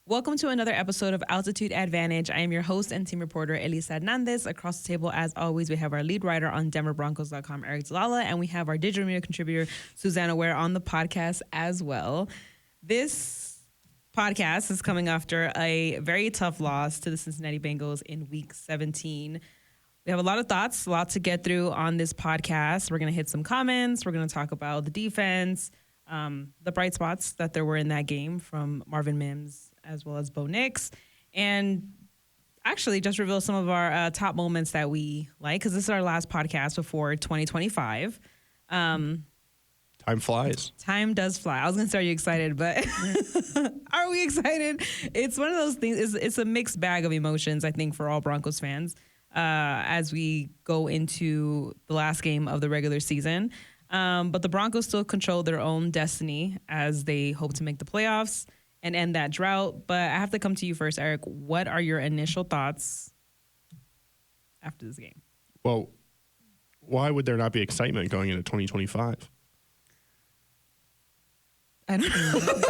Welcome to another episode of Altitude Advantage. I am your host and team reporter, Elisa Hernandez. Across the table, as always, we have our lead writer on DenverBroncos.com, Aric DiLalla, and we have our digital media contributor, Susanna Ware, on the podcast as well. This podcast is coming after a very tough loss to the Cincinnati Bengals in Week 17. We have a lot of thoughts, a lot to get through on this podcast. We're going to hit some comments. We're going to talk about the defense, the bright spots that there were in that game from Marvin Mims as well as Bo Nix, and actually just reveal some of our top moments that we like, because this is our last podcast before 2025. Time flies. Time does fly. I was going to say, are you excited? But are we excited? It's one of those things. It's a mixed bag of emotions, I think, for all Broncos fans as we go into the last game of the regular season. But the Broncos still control their own destiny as they hope to make the playoffs and end that drought. But I have to come to you first, Aric. What are your initial thoughts after this game? Well, why would there not be excitement going into 2025? I don't know.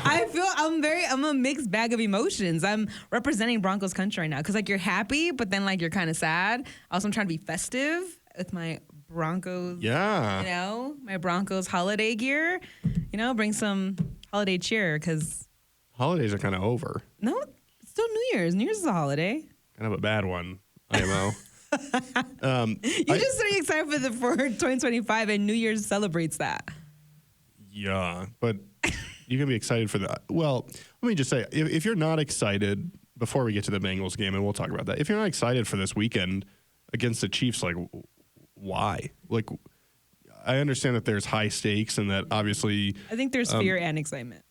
I feel I'm a mixed bag of emotions. I'm representing Broncos country right now because like you're happy, but then like you're kind of sad. Also, I'm trying to be festive with my Broncos. Yeah. You know, my Broncos holiday gear. You know, bring some holiday cheer because holidays are kind of over. No, it's still New Year's. New Year's is a holiday. Kind of a bad one, IMO. You're just really excited for 2025, and New Year's celebrates that. Yeah, but you can be excited for that. Well, let me just say, if you're not excited, before we get to the Bengals game, and we'll talk about that, if you're not excited for this weekend against the Chiefs, like, why? Like, I understand that there's high stakes and that obviously... I think there's fear and excitement.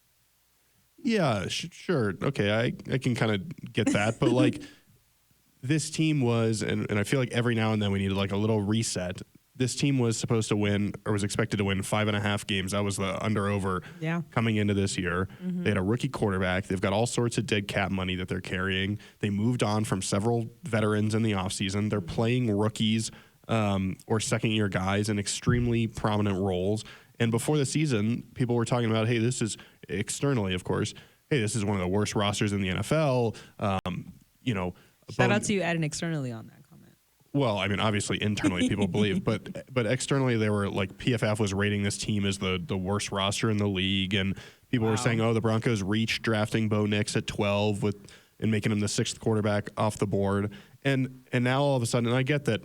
Yeah, sure. Okay, I can kind of get that. But, like, this team was, and I feel like every now and then we need, like, a little reset. This team was supposed to win, or was expected to win 5.5 games. That was the under-over coming into this year. Mm-hmm. They had a rookie quarterback. They've got all sorts of dead cap money that they're carrying. They moved on from several veterans in the offseason. They're playing rookies or second-year guys in extremely prominent roles. And before the season, people were talking about, hey, this is externally, of course, hey, this is one of the worst rosters in the NFL. Shout out to you adding externally on that comment. Well, I mean, obviously internally people believe, but externally they were like PFF was rating this team as the worst roster in the league, and people were saying, oh, the Broncos reached drafting Bo Nix at 12 and making him the 6th quarterback off the board, and now all of a sudden, and I get that.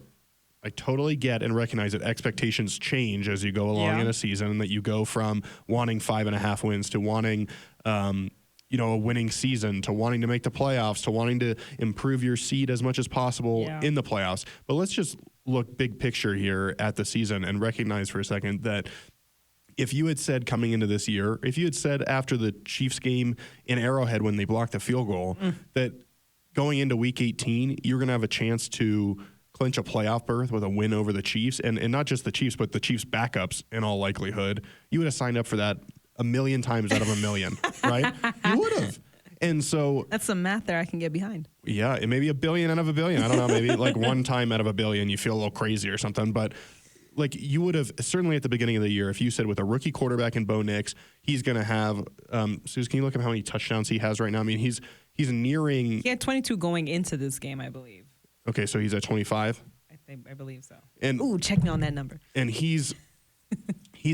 I totally get and recognize that expectations change as you go along in a season, and that you go from wanting 5.5 wins to wanting, a winning season, to wanting to make the playoffs, to wanting to improve your seed as much as possible in the playoffs. But let's just look big picture here at the season and recognize for a second that if you had said coming into this year, if you had said after the Chiefs game in Arrowhead when they blocked the field goal, that going into Week 18, you're going to have a chance to clinch a playoff berth with a win over the Chiefs, and not just the Chiefs, but the Chiefs' backups in all likelihood, you would have signed up for that a million times out of a million, right? You would have. And so... That's some math there I can get behind. Yeah, it may be a billion out of a billion. I don't know, maybe like one time out of a billion you feel a little crazy or something, but like you would have, certainly at the beginning of the year, if you said with a rookie quarterback in Bo Nix, he's going to have... Suze, can you look at how many touchdowns he has right now? I mean, he's nearing... He had 22 going into this game, I believe. Okay, so he's at 25? I believe so. And check me on that number. And he's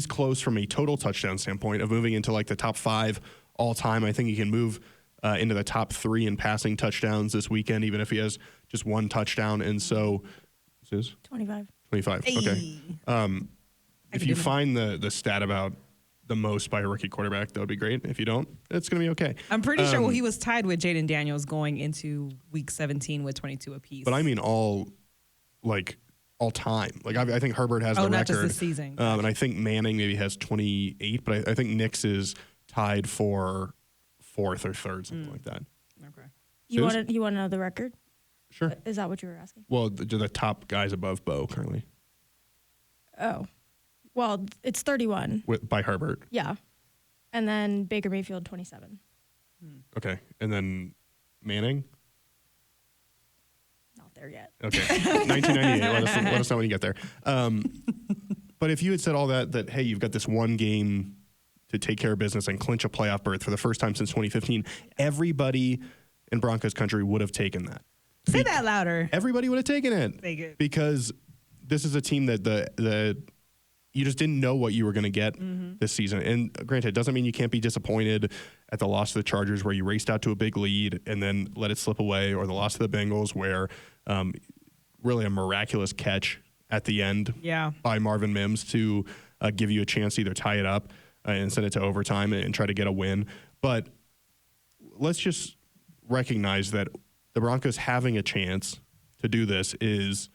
close from a total touchdown standpoint of moving into like the top 5 all time. I think he can move into the top 3 in passing touchdowns this weekend, even if he has just one touchdown. And so, Suze? 25. 25, hey. Okay. If you find the stat about the most by a rookie quarterback, that would be great. If you don't, it's going to be okay. I'm pretty sure he was tied with Jaden Daniels going into Week 17 with 22 apiece. But I mean all time. Like I think Herbert has the record. Not just this season. And I think Manning maybe has 28, but I think Nix is tied for 4th or 3rd, something like that. Okay. You want to know the record? Sure. Is that what you were asking? Well, the top guys above Bo currently. Oh. Well, it's 31. By Herbert. Yeah. And then Baker Mayfield, 27. Okay. And then Manning? Not there yet. Okay. 1998. Let us know when you get there. But if you had said all that, hey, you've got this one game to take care of business and clinch a playoff berth for the first time since 2015, everybody in Broncos country would have taken that. Say that louder. Everybody would have taken it. Take it. Because this is a team that you just didn't know what you were going to get this season. And granted, it doesn't mean you can't be disappointed at the loss to the Chargers where you raced out to a big lead and then let it slip away, or the loss to the Bengals where really a miraculous catch at the end by Marvin Mims to give you a chance to either tie it up and send it to overtime and try to get a win. But let's just recognize that the Broncos having a chance to do this is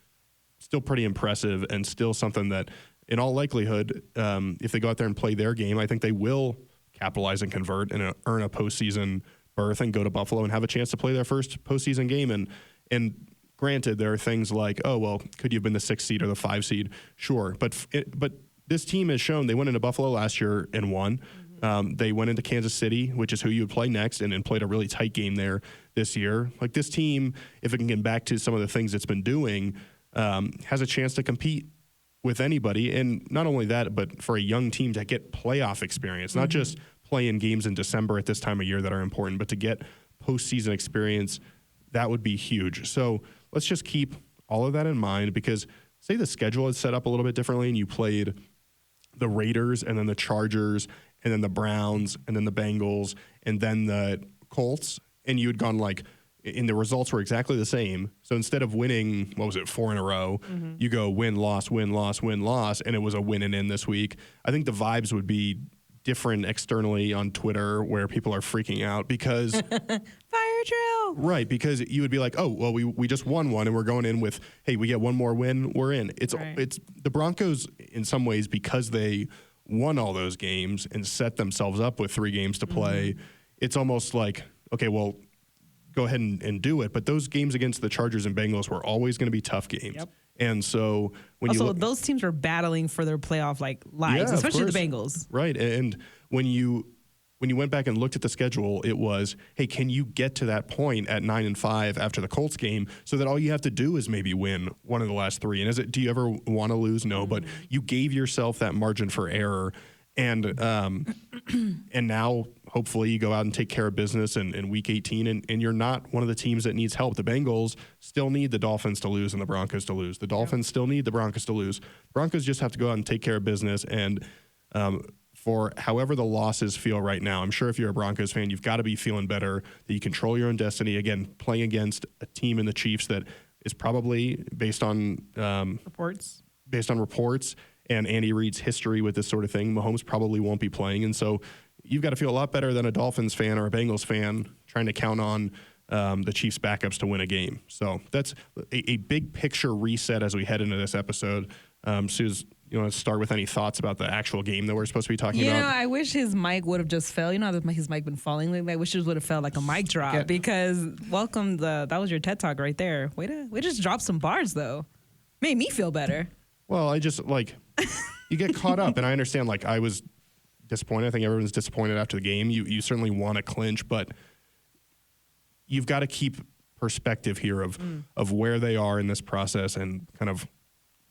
still pretty impressive and still something that, in all likelihood, if they go out there and play their game, I think they will capitalize and convert and earn a postseason berth and go to Buffalo and have a chance to play their first postseason game. And granted, there are things like, oh, well, could you have been the 6th seed or the 5 seed? Sure. But this team has shown they went into Buffalo last year and won. They went into Kansas City, which is who you would play next, and played a really tight game there this year. Like, this team, if it can get back to some of the things it's been doing, has a chance to compete with anybody. And not only that, but for a young team to get playoff experience, not just playing games in December at this time of year that are important, but to get postseason experience, that would be huge. So let's just keep all of that in mind, because say the schedule is set up a little bit differently and you played the Raiders and then the Chargers and then the Browns and then the Bengals and then the Colts, and you had gone like, and the results were exactly the same. So instead of winning, 4 in a row, you go win, loss, win, loss, win, loss, and it was a win and in this week. I think the vibes would be different externally on Twitter, where people are freaking out because fire drill. Right, because you would be like, oh, well, we just won one and we're going in with, hey, we get one more win, we're in. It's the Broncos in some ways, because they won all those games and set themselves up with 3 games to play. It's almost like, okay, well, go ahead and do it. But those games against the Chargers and Bengals were always going to be tough games. Yep. And so when those teams were battling for their playoff lives, especially the Bengals. Right. And when you went back and looked at the schedule, it was, hey, can you get to that point at 9-5 after the Colts game so that all you have to do is maybe win one of the last 3? And do you ever want to lose? No, but you gave yourself that margin for error. And now hopefully you go out and take care of business in week 18, and you're not one of the teams that needs help. The Bengals still need the Dolphins to lose and the Broncos to lose. The Dolphins still need the Broncos to lose. Broncos just have to go out and take care of business. And for however the losses feel right now, I'm sure if you're a Broncos fan, you've got to be feeling better that you control your own destiny. Again, playing against a team in the Chiefs that is probably based on reports and Andy Reid's history with this sort of thing, Mahomes probably won't be playing. And so you've got to feel a lot better than a Dolphins fan or a Bengals fan trying to count on the Chiefs' backups to win a game. So that's a big picture reset as we head into this episode. Suze, you want to start with any thoughts about the actual game that we're supposed to be talking about? I wish his mic would have just fell. You know how his mic been falling? I wish it would have felt like a mic drop because that was your TED Talk right there. Way to just drop some bars, though. Made me feel better. Well, I just, you get caught up, and I understand, I was disappointed. I think everyone's disappointed after the game. You certainly want to clinch, but you've got to keep perspective here of where they are in this process and kind of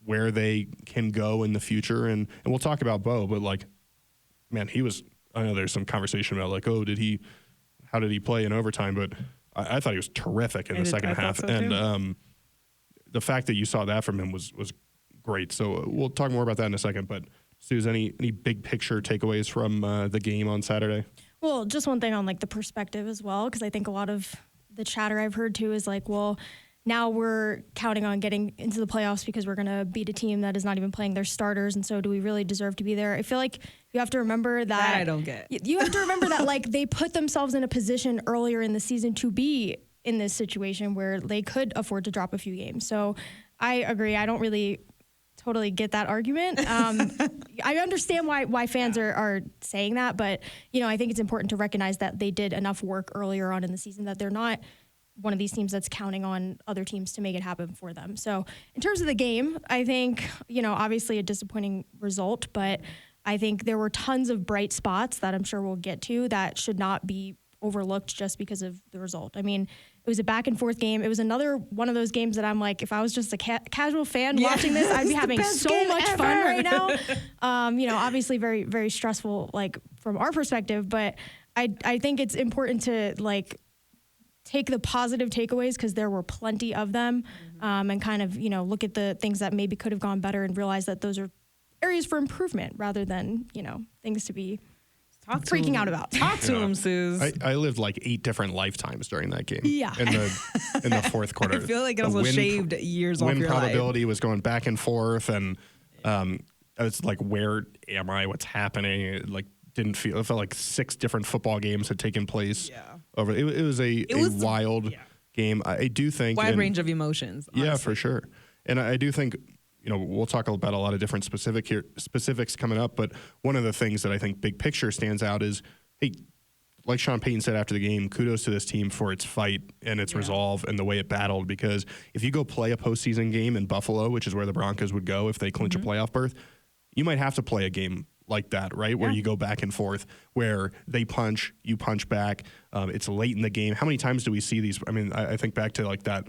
where they can go in the future. And we'll talk about Bo, but, man, I know there's some conversation about, how did he play in overtime? But I thought he was terrific in the second half. So and the fact that you saw that from him was great. So we'll talk more about that in a second. But Suze, any big picture takeaways from the game on Saturday? Well, just one thing on the perspective as well, because I think a lot of the chatter I've heard too is now we're counting on getting into the playoffs because we're going to beat a team that is not even playing their starters. And so do we really deserve to be there? I feel like you have to remember that I don't get. You have to remember that they put themselves in a position earlier in the season to be in this situation where they could afford to drop a few games. So I agree. I don't really totally get that argument. I understand why fans are saying that, but I think it's important to recognize that they did enough work earlier on in the season that they're not one of these teams that's counting on other teams to make it happen for them. So in terms of the game, I think, obviously a disappointing result, but I think there were tons of bright spots that I'm sure we'll get to that should not be overlooked just because of the result. I mean, it was a back and forth game. It was another one of those games that I'm like, if I was just a casual fan watching this, I'd be having so much fun right now. Obviously very, very stressful, like from our perspective, but I think it's important to like take the positive takeaways because there were plenty of them, and kind of, look at the things that maybe could have gone better and realize that those are areas for improvement rather than, things to be freaking out about. Talk to him, Suze. I lived like 8 different lifetimes during that game. Yeah. In the fourth quarter. I feel like it also shaved years off your life. Win probability was going back and forth, and it's like, where am I? What's happening? It felt like 6 different football games had taken place. Yeah. Over it was a wild game. I do think wide range of emotions. Honestly. Yeah, for sure. And I do think, we'll talk about a lot of different specifics coming up, but one of the things that I think big picture stands out is, hey, like Sean Payton said after the game, kudos to this team for its fight and its resolve and the way it battled, because if you go play a postseason game in Buffalo, which is where the Broncos would go if they clinch a playoff berth, you might have to play a game like that, right? Where you go back and forth, where they punch, you punch back. It's late in the game. How many times do we see these? I mean, I think back to like that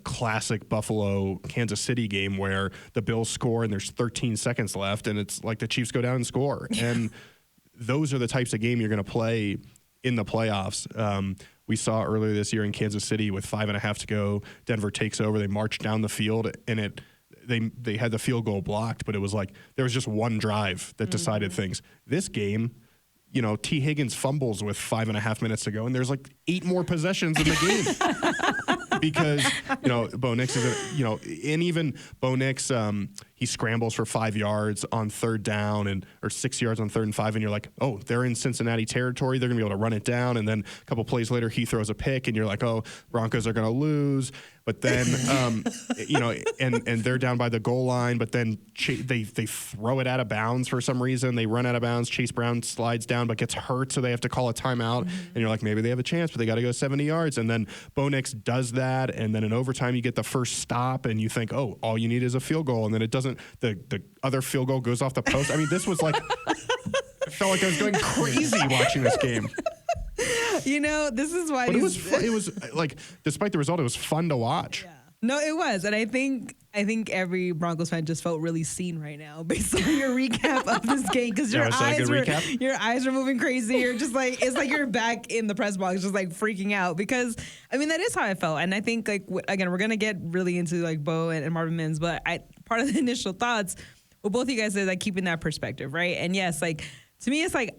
classic Buffalo Kansas City game where the Bills score and there's 13 seconds left and it's like the Chiefs go down and score. And those are the types of game you're going to play in the playoffs. We saw earlier this year in Kansas City with 5.5 to go, Denver takes over. They march down the field and they had the field goal blocked, but it was like there was just one drive that decided things. This game, T. Higgins fumbles with 5.5 minutes to go, and there's like 8 more possessions in the game. Because, Bo Nix is, and even Bo Nix, he scrambles for 5 yards on 3rd down or 6 yards on 3rd and 5. And you're like, oh, they're in Cincinnati territory. They're going to be able to run it down. And then a couple plays later, he throws a pick and you're like, oh, Broncos are going to lose. But then, and they're down by the goal line, but then they throw it out of bounds for some reason. They run out of bounds. Chase Brown slides down, but gets hurt. So they have to call a timeout. And you're like, maybe they have a chance, but they got to go 70 yards. And then Bo Nix does that. And then in overtime, you get the first stop and you think, oh, all you need is a field goal. And then it doesn't, the other field goal goes off the post. I mean, this was like, I felt like I was going crazy watching this game. This is why. But it was like, despite the result, it was fun to watch. Yeah. No, it was, and I think every Broncos fan just felt really seen right now based on your recap of this game, because your eyes were moving crazy. You're just like, it's like you're back in the press box, just like freaking out, because I mean that is how I felt, and I think like again we're gonna get really into like Bo and Marvin Mims, but part of the initial thoughts, what both of you guys said, like keeping that perspective, right? And yes, like to me, it's like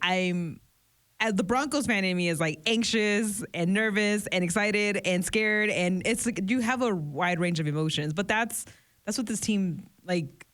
as the Broncos fan in me is like anxious and nervous and excited and scared, and it's like you have a wide range of emotions. But that's what this team like.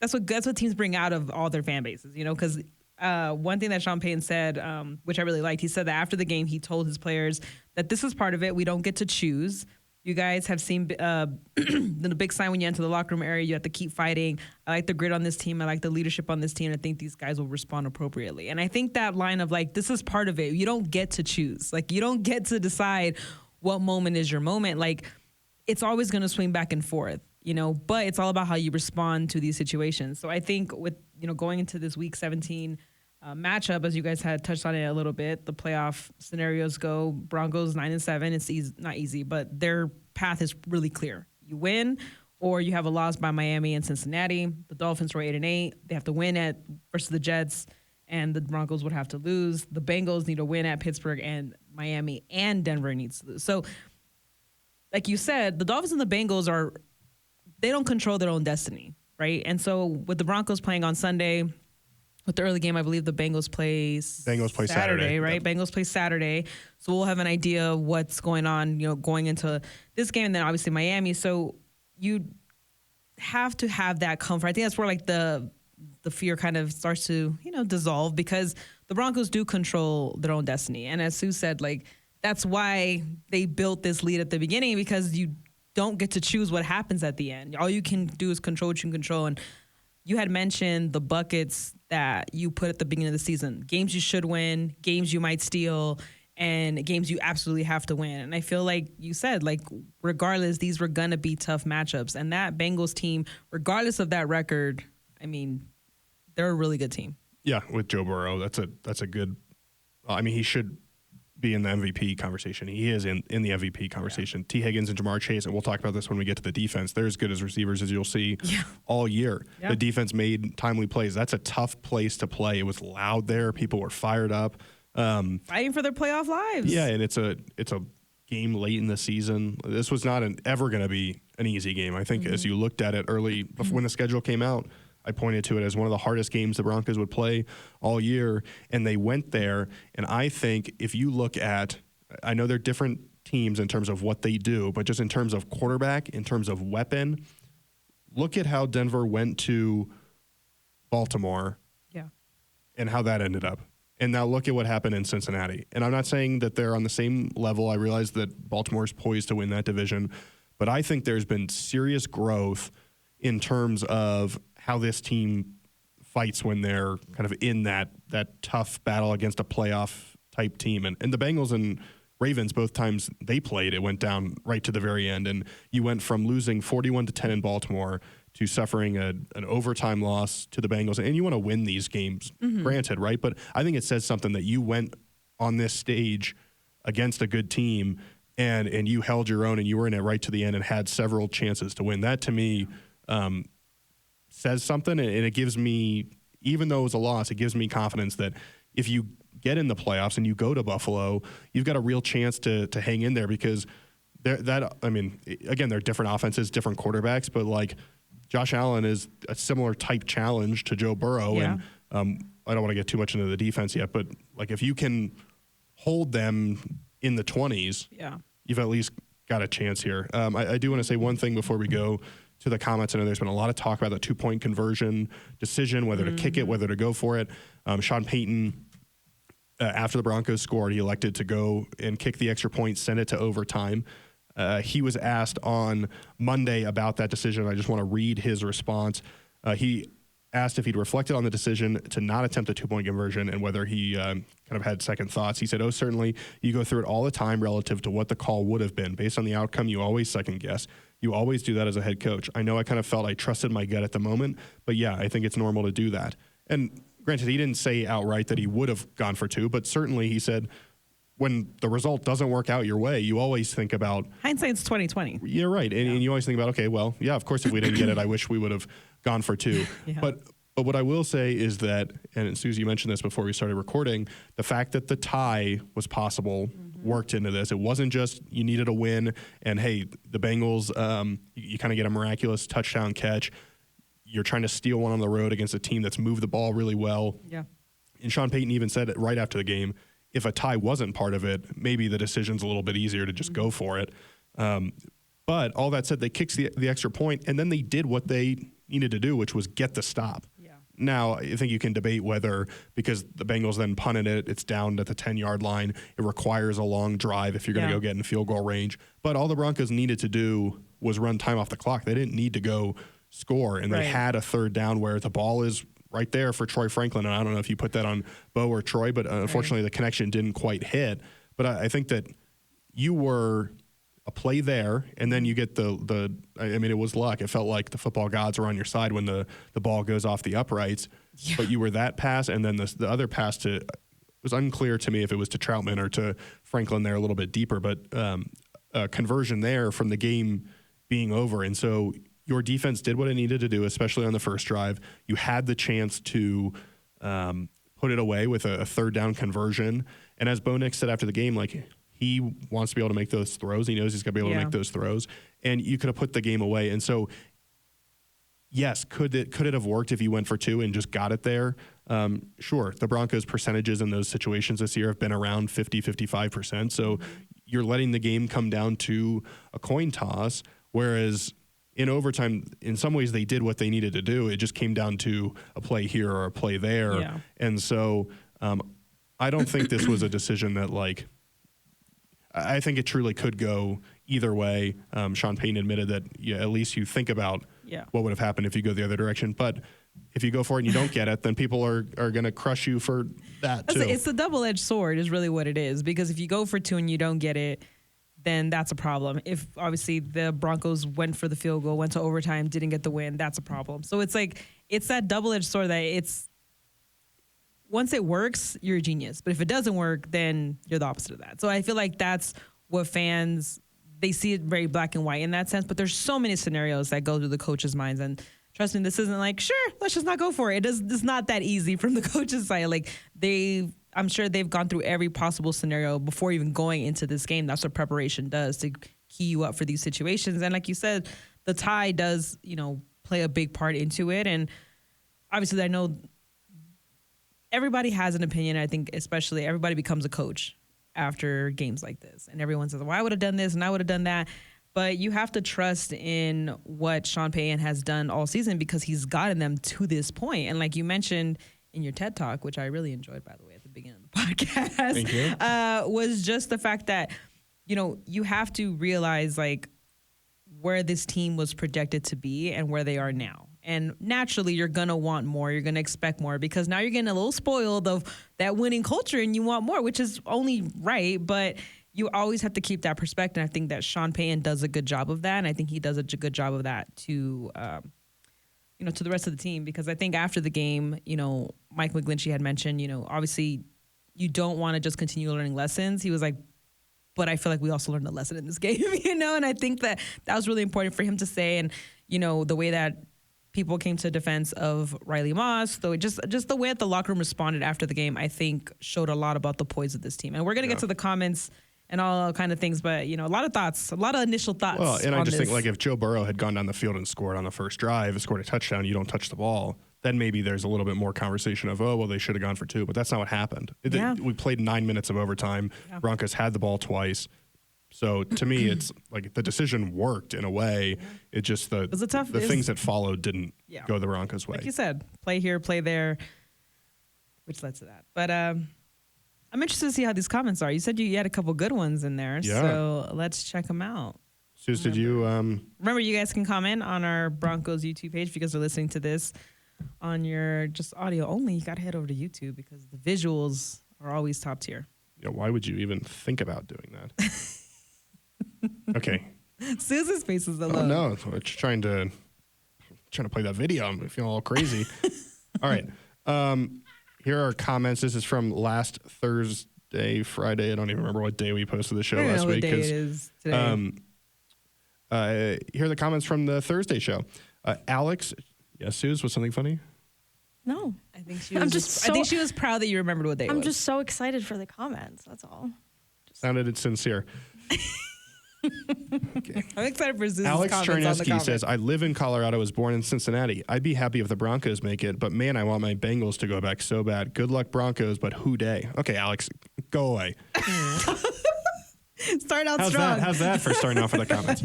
That's what teams bring out of all their fan bases, Because one thing that Sean Payton said, which I really liked, he said that after the game he told his players that this is part of it. We don't get to choose. You guys have seen the big sign when you enter the locker room area. You have to keep fighting. I like the grit on this team. I like the leadership on this team. I think these guys will respond appropriately. And I think that line of like, this is part of it. You don't get to choose. Like, you don't get to decide what moment is your moment. Like, it's always going to swing back and forth, but it's all about how you respond to these situations. So I think with, going into this week 17 matchup, as you guys had touched on it a little bit, the playoff scenarios go Broncos 9-7. It's not easy, but their path is really clear. You win, or you have a loss by Miami and Cincinnati. The Dolphins were 8-8. They have to win versus the Jets, and the Broncos would have to lose. The Bengals need to win at Pittsburgh, and Miami and Denver needs to lose. So, like you said, the Dolphins and the Bengals they don't control their own destiny, right? And so with the Broncos playing on Sunday, with the early game, I believe the Bengals play Saturday, right? Yep. Bengals play Saturday. So we'll have an idea of what's going on, going into this game, and then obviously Miami. So you have to have that comfort. I think that's where like the fear kind of starts to, dissolve, because the Broncos do control their own destiny. And as Sue said, like that's why they built this lead at the beginning, because you don't get to choose what happens at the end. All you can do is control what you can control. And you had mentioned the buckets that you put at the beginning of the season. Games you should win, games you might steal, and games you absolutely have to win. And I feel like you said, like, regardless, these were going to be tough matchups. And that Bengals team, regardless of that record, I mean, they're a really good team. Yeah, with Joe Burrow, that's a good. I mean, he should be in the MVP conversation. He is in the MVP conversation. T. Higgins and Jamar Chase, and we'll talk about this when we get to the defense. They're as good as receivers as you'll see all year. The defense made timely plays. That's a tough place to play. It was loud there. People were fired up. Fighting for their playoff lives. Yeah, and it's a game late in the season. This was not ever going to be an easy game. I think as you looked at it early, when the schedule came out, I pointed to it as one of the hardest games the Broncos would play all year, and they went there. And I think if you look at, I know they're different teams in terms of what they do, but just in terms of quarterback, in terms of weapon, look at how Denver went to Baltimore and how that ended up. And now look at what happened in Cincinnati. And I'm not saying that they're on the same level. I realize that Baltimore's poised to win that division, but I think there's been serious growth in terms of how this team fights when they're kind of in that tough battle against a playoff type team. And the Bengals and Ravens, both times they played, it went down right to the very end. And you went from losing 41-10 in Baltimore to suffering an overtime loss to the Bengals. And you want to win these games, granted, right? But I think it says something that you went on this stage against a good team and you held your own and you were in it right to the end and had several chances to win. That, to me, says something, and it gives me, even though it was a loss, it gives me confidence that if you get in the playoffs and you go to Buffalo, you've got a real chance to hang in there because again, they're different offenses, different quarterbacks, but like Josh Allen is a similar type challenge to Joe Burrow. Yeah. And I don't want to get too much into the defense yet, but like if you can hold them in the 20s, you've at least got a chance here. I do want to say one thing before we go to the comments. I know there's been a lot of talk about the 2-point conversion decision, whether to kick it, whether to go for it. Sean Payton, after the Broncos scored, he elected to go and kick the extra point, send it to overtime. He was asked on Monday about that decision. I just want to read his response. He asked if he'd reflected on the decision to not attempt a 2-point conversion and whether he kind of had second thoughts. He said, "Oh, certainly. You go through it all the time relative to what the call would have been. Based on the outcome, you always second guess. You always do that as a head coach. I know I kind of felt I trusted my gut at the moment, but yeah, I think it's normal to do that." And granted, he didn't say outright that he would have gone for 2, but certainly he said when the result doesn't work out your way, you always think about hindsight's 20/20. Yeah, right. And you always think about, okay, well, yeah, of course, if we didn't get it, I wish we would have gone for 2. But what I will say is that, and Susie, you mentioned this before we started recording, the fact that the tie was possible worked into this. It wasn't just you needed a win and, hey, the Bengals, you kind of get a miraculous touchdown catch. You're trying to steal one on the road against a team that's moved the ball really well. Yeah. And Sean Payton even said it right after the game, if a tie wasn't part of it, maybe the decision's a little bit easier to just go for it. But all that said, they kicked the extra point, and then they did what they needed to do, which was get the stop. Yeah. Now, I think you can debate whether, because the Bengals then punted it, it's down at the 10-yard line. It requires a long drive if you're going to go get in field goal range. But all the Broncos needed to do was run time off the clock. They didn't need to go score, and they had a third down where the ball is right there for Troy Franklin. And I don't know if you put that on Bo or Troy, but unfortunately the connection didn't quite hit. But I think that you were a play there, and then you get it was luck. It felt like the football gods were on your side when the ball goes off the uprights. Yeah. But you were that pass, and then the other pass it was unclear to me if it was to Troutman or to Franklin there a little bit deeper, but a conversion there from the game being over. And so your defense did what it needed to do, especially on the first drive. You had the chance to put it away with a third down conversion. And as Bo Nix said after the game, like, he wants to be able to make those throws. He knows he's going to be able to make those throws. And you could have put the game away. And so, yes, could it have worked if you went for 2 and just got it there? Sure. The Broncos' percentages in those situations this year have been around 50-55%. So you're letting the game come down to a coin toss, whereas in overtime, in some ways, they did what they needed to do. It just came down to a play here or a play there. Yeah. And so I don't think this was a decision that, like, I think it truly could go either way. Sean Payton admitted that at least you think about what would have happened if you go the other direction. But if you go for it and you don't get it, then people are going to crush you for that too. It's a double-edged sword is really what it is, because if you go for 2 and you don't get it, then that's a problem. If obviously the Broncos went for the field goal, went to overtime, didn't get the win, that's a problem. So it's like, it's that double-edged sword that once it works, you're a genius. But if it doesn't work, then you're the opposite of that. So I feel like that's what fans, they see it very black and white in that sense. But there's so many scenarios that go through the coaches' minds. And trust me, this isn't like, sure, let's just not go for it. It's not that easy from the coaches' side. Like I'm sure they've gone through every possible scenario before even going into this game. That's what preparation does, to key you up for these situations. And like you said, the tie does, play a big part into it. And obviously I know everybody has an opinion. I think especially everybody becomes a coach after games like this. And everyone says, well, I would have done this and I would have done that. But you have to trust in what Sean Payton has done all season, because he's gotten them to this point. And like you mentioned in your TED Talk, which I really enjoyed, by the way, at the beginning of the podcast, Thank you. Was just the fact that, you have to realize like where this team was projected to be and where they are now. And naturally, you're going to want more. You're going to expect more, because now you're getting a little spoiled of that winning culture and you want more, which is only right. But you always have to keep that perspective. I think that Sean Payton does a good job of that. And I think he does a good job of that to the rest of the team. Because I think after the game, Mike McGlinchey had mentioned, obviously you don't want to just continue learning lessons. He was like, but I feel like we also learned a lesson in this game, and I think that was really important for him to say. And, the way that people came to defense of Riley Moss, though, just the way that the locker room responded after the game, I think showed a lot about the poise of this team. And we're going to get to the comments and all kind of things, but, a lot of thoughts, a lot of initial thoughts. Well, and I just think, like, if Joe Burrow had gone down the field and scored on the first drive, scored a touchdown, you don't touch the ball, then maybe there's a little bit more conversation of, oh, well, they should have gone for 2, but that's not what happened. We played 9 minutes of overtime. Yeah. Broncos had the ball twice. So to me, it's like the decision worked in a way. It just the things that followed didn't go the Broncos' way. Like you said, play here, play there, which led to that. But I'm interested to see how these comments are. You said you had a couple good ones in there, so let's check them out. Suze, did you... Remember, you guys can comment on our Broncos YouTube page because they're listening to this on your just audio only. You got to head over to YouTube because the visuals are always top tier. Yeah, why would you even think about doing that? Okay. Susan's face is alone. Oh, no, I'm just trying to play that video. I'm feeling all crazy. All right. Here are comments. This is from last Thursday, Friday. I don't even remember what day we posted the show last week. I don't know what day it is today. Here are the comments from the Thursday show. Alex, yes, Suze, was something funny? No. I think she was proud that you remembered what day it was. I'm just so excited for the comments. That's all. Sounded sincere. Okay. I'm excited for Susan's Alex Chernesky says, I live in Colorado, was born in Cincinnati. I'd be happy if the Broncos make it, but man, I want my Bengals to go back so bad. Good luck, Broncos, but who day? Okay, Alex, go away. Start out strong. How's that for starting off with the comments?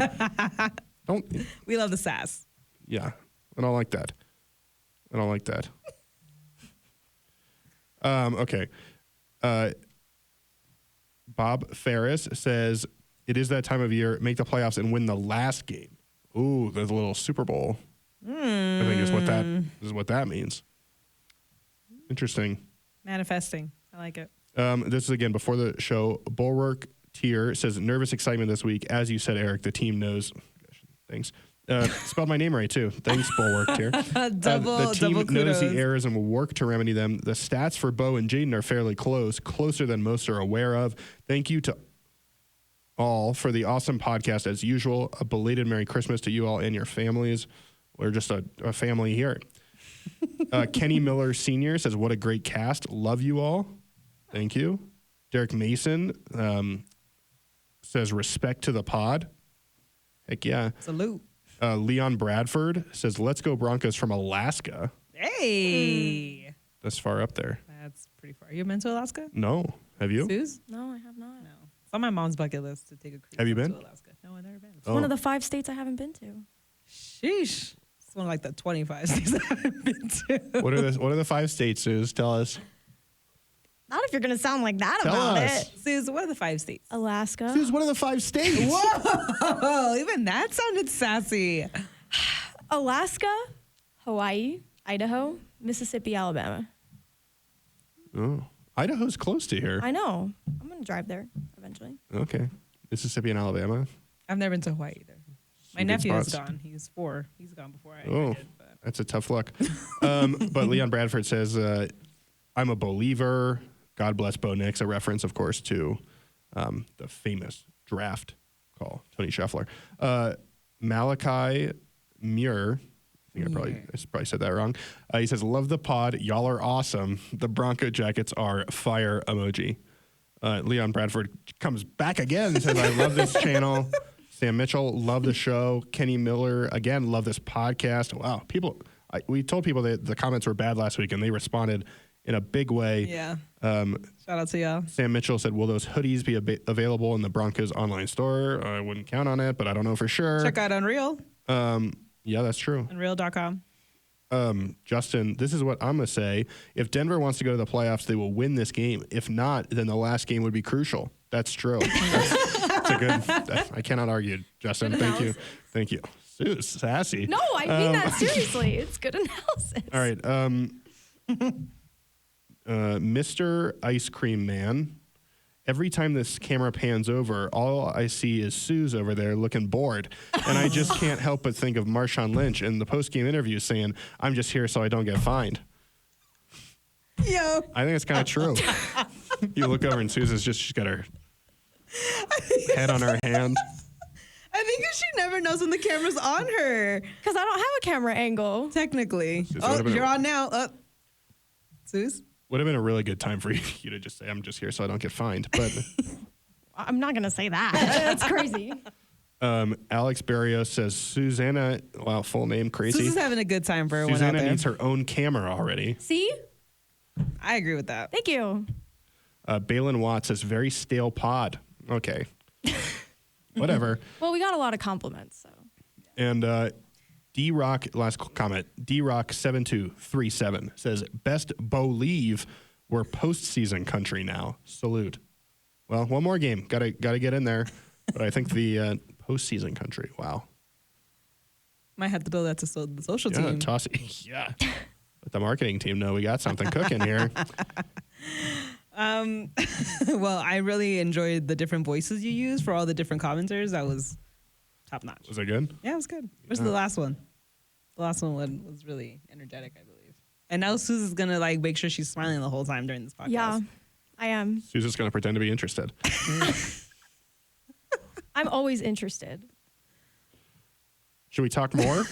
We love the sass. Yeah, I don't like that. Okay. Bob Ferris says, it is that time of year, make the playoffs and win the last game. Ooh, there's a little Super Bowl. I think is what that means. Interesting. Manifesting. I like it. This is, again, before the show. Bulwark Tier says, nervous excitement this week. As you said, Aric, the team knows. Gosh, thanks. Spelled my name right, too. Thanks, Bulwark Tier. The team knows the errors and will work to remedy them. The stats for Bo and Jaden are fairly closer than most are aware of. Thank you to all for the awesome podcast as usual. A belated Merry Christmas to you all and your families. We're just a family here. Kenny Miller Sr. says, what a great cast. Love you all. Thank you. Derek Mason says, respect to the pod. Heck yeah. Salute. Leon Bradford says, let's go Broncos from Alaska. Hey. That's far up there. That's pretty far. You been to Alaska? No. Have you? Suze? No, I have not. No. It's on my mom's bucket list to take a cruise. Have you been to Alaska? No, I've never been. It's one of the 5 states I haven't been to. Sheesh. It's one of like the 25 states I haven't been to. What are the 5 states, Suze? Tell us. Not if you're going to sound like that Tell about us. it. Suze, what are the 5 states? Alaska. Suze, what are the 5 states? Whoa! Even that sounded sassy. Alaska, Hawaii, Idaho, Mississippi, Alabama. Oh, Idaho's close to here. I know. I'm going to drive there eventually. Okay. Mississippi and Alabama. I've never been to Hawaii either. My Some good nephew has spots. gone. He's 4. He's gone before I Oh, did. But. that's a tough luck. But Leon Bradford says, I'm a believer. God bless Bo Nix, a reference, of course, to the famous draft call, Tony Scheffler. Malachi Muir, I think I probably said that wrong. He says, love the pod. Y'all are awesome. The Bronco Jackets are fire emoji. Leon Bradford comes back again and says, I love this channel. Sam Mitchell, love the show. Kenny Miller, again, love this podcast. Wow, we told people that the comments were bad last week, and they responded in a big way. Yeah. Shout out to y'all. Sam Mitchell said, will those hoodies be available in the Broncos online store? I wouldn't count on it, but I don't know for sure. Check out Unreal. Yeah, that's true. Unreal.com. Justin, this is what I'm going to say. If Denver wants to go to the playoffs, they will win this game. If not, then the last game would be crucial. That's true. That's a good, I cannot argue, Justin. Good Thank analysis. you. Thank you. Sue's sassy. No, I mean that seriously. It's good analysis. All right. Mr. Ice Cream Man. Every time this camera pans over, all I see is Suze over there looking bored. And I just can't help but think of Marshawn Lynch in the post-game interview saying, I'm just here so I don't get fined. Yo. I think it's kind of true. You look over and she's got her head on her hand. I think she never knows when the camera's on her. Because I don't have a camera angle. Technically. Suze, Oh, you're on now. Suze? Would have been a really good time for you to just say, I'm just here so I don't get fined. But I'm not going to say that. That's crazy. Alex Barrios says, Susanna, wow, full name, crazy. Susan's having a good time for everyone out Susanna there. needs her own camera already. See? I agree with that. Thank you. Balin Watts says, very stale pod. Okay. Whatever. Well, we got a lot of compliments, so. And D-Rock, last comment, D-Rock7237 says, best believe we're postseason country now. Salute. Well, one more game. Gotta get in there. But I think the postseason country. Wow. Might have to build that to the social Yeah, team. toss it. Yeah. Let the marketing team know we got something cooking here. Well, I really enjoyed the different voices you used for all the different commenters. That was top notch. Was it good? Yeah, it was good. Where's the last one? The last one was really energetic, I believe. And now Susan's gonna make sure she's smiling the whole time during this podcast. Yeah, I am. Susan's going to pretend to be interested. I'm always interested. Should we talk more?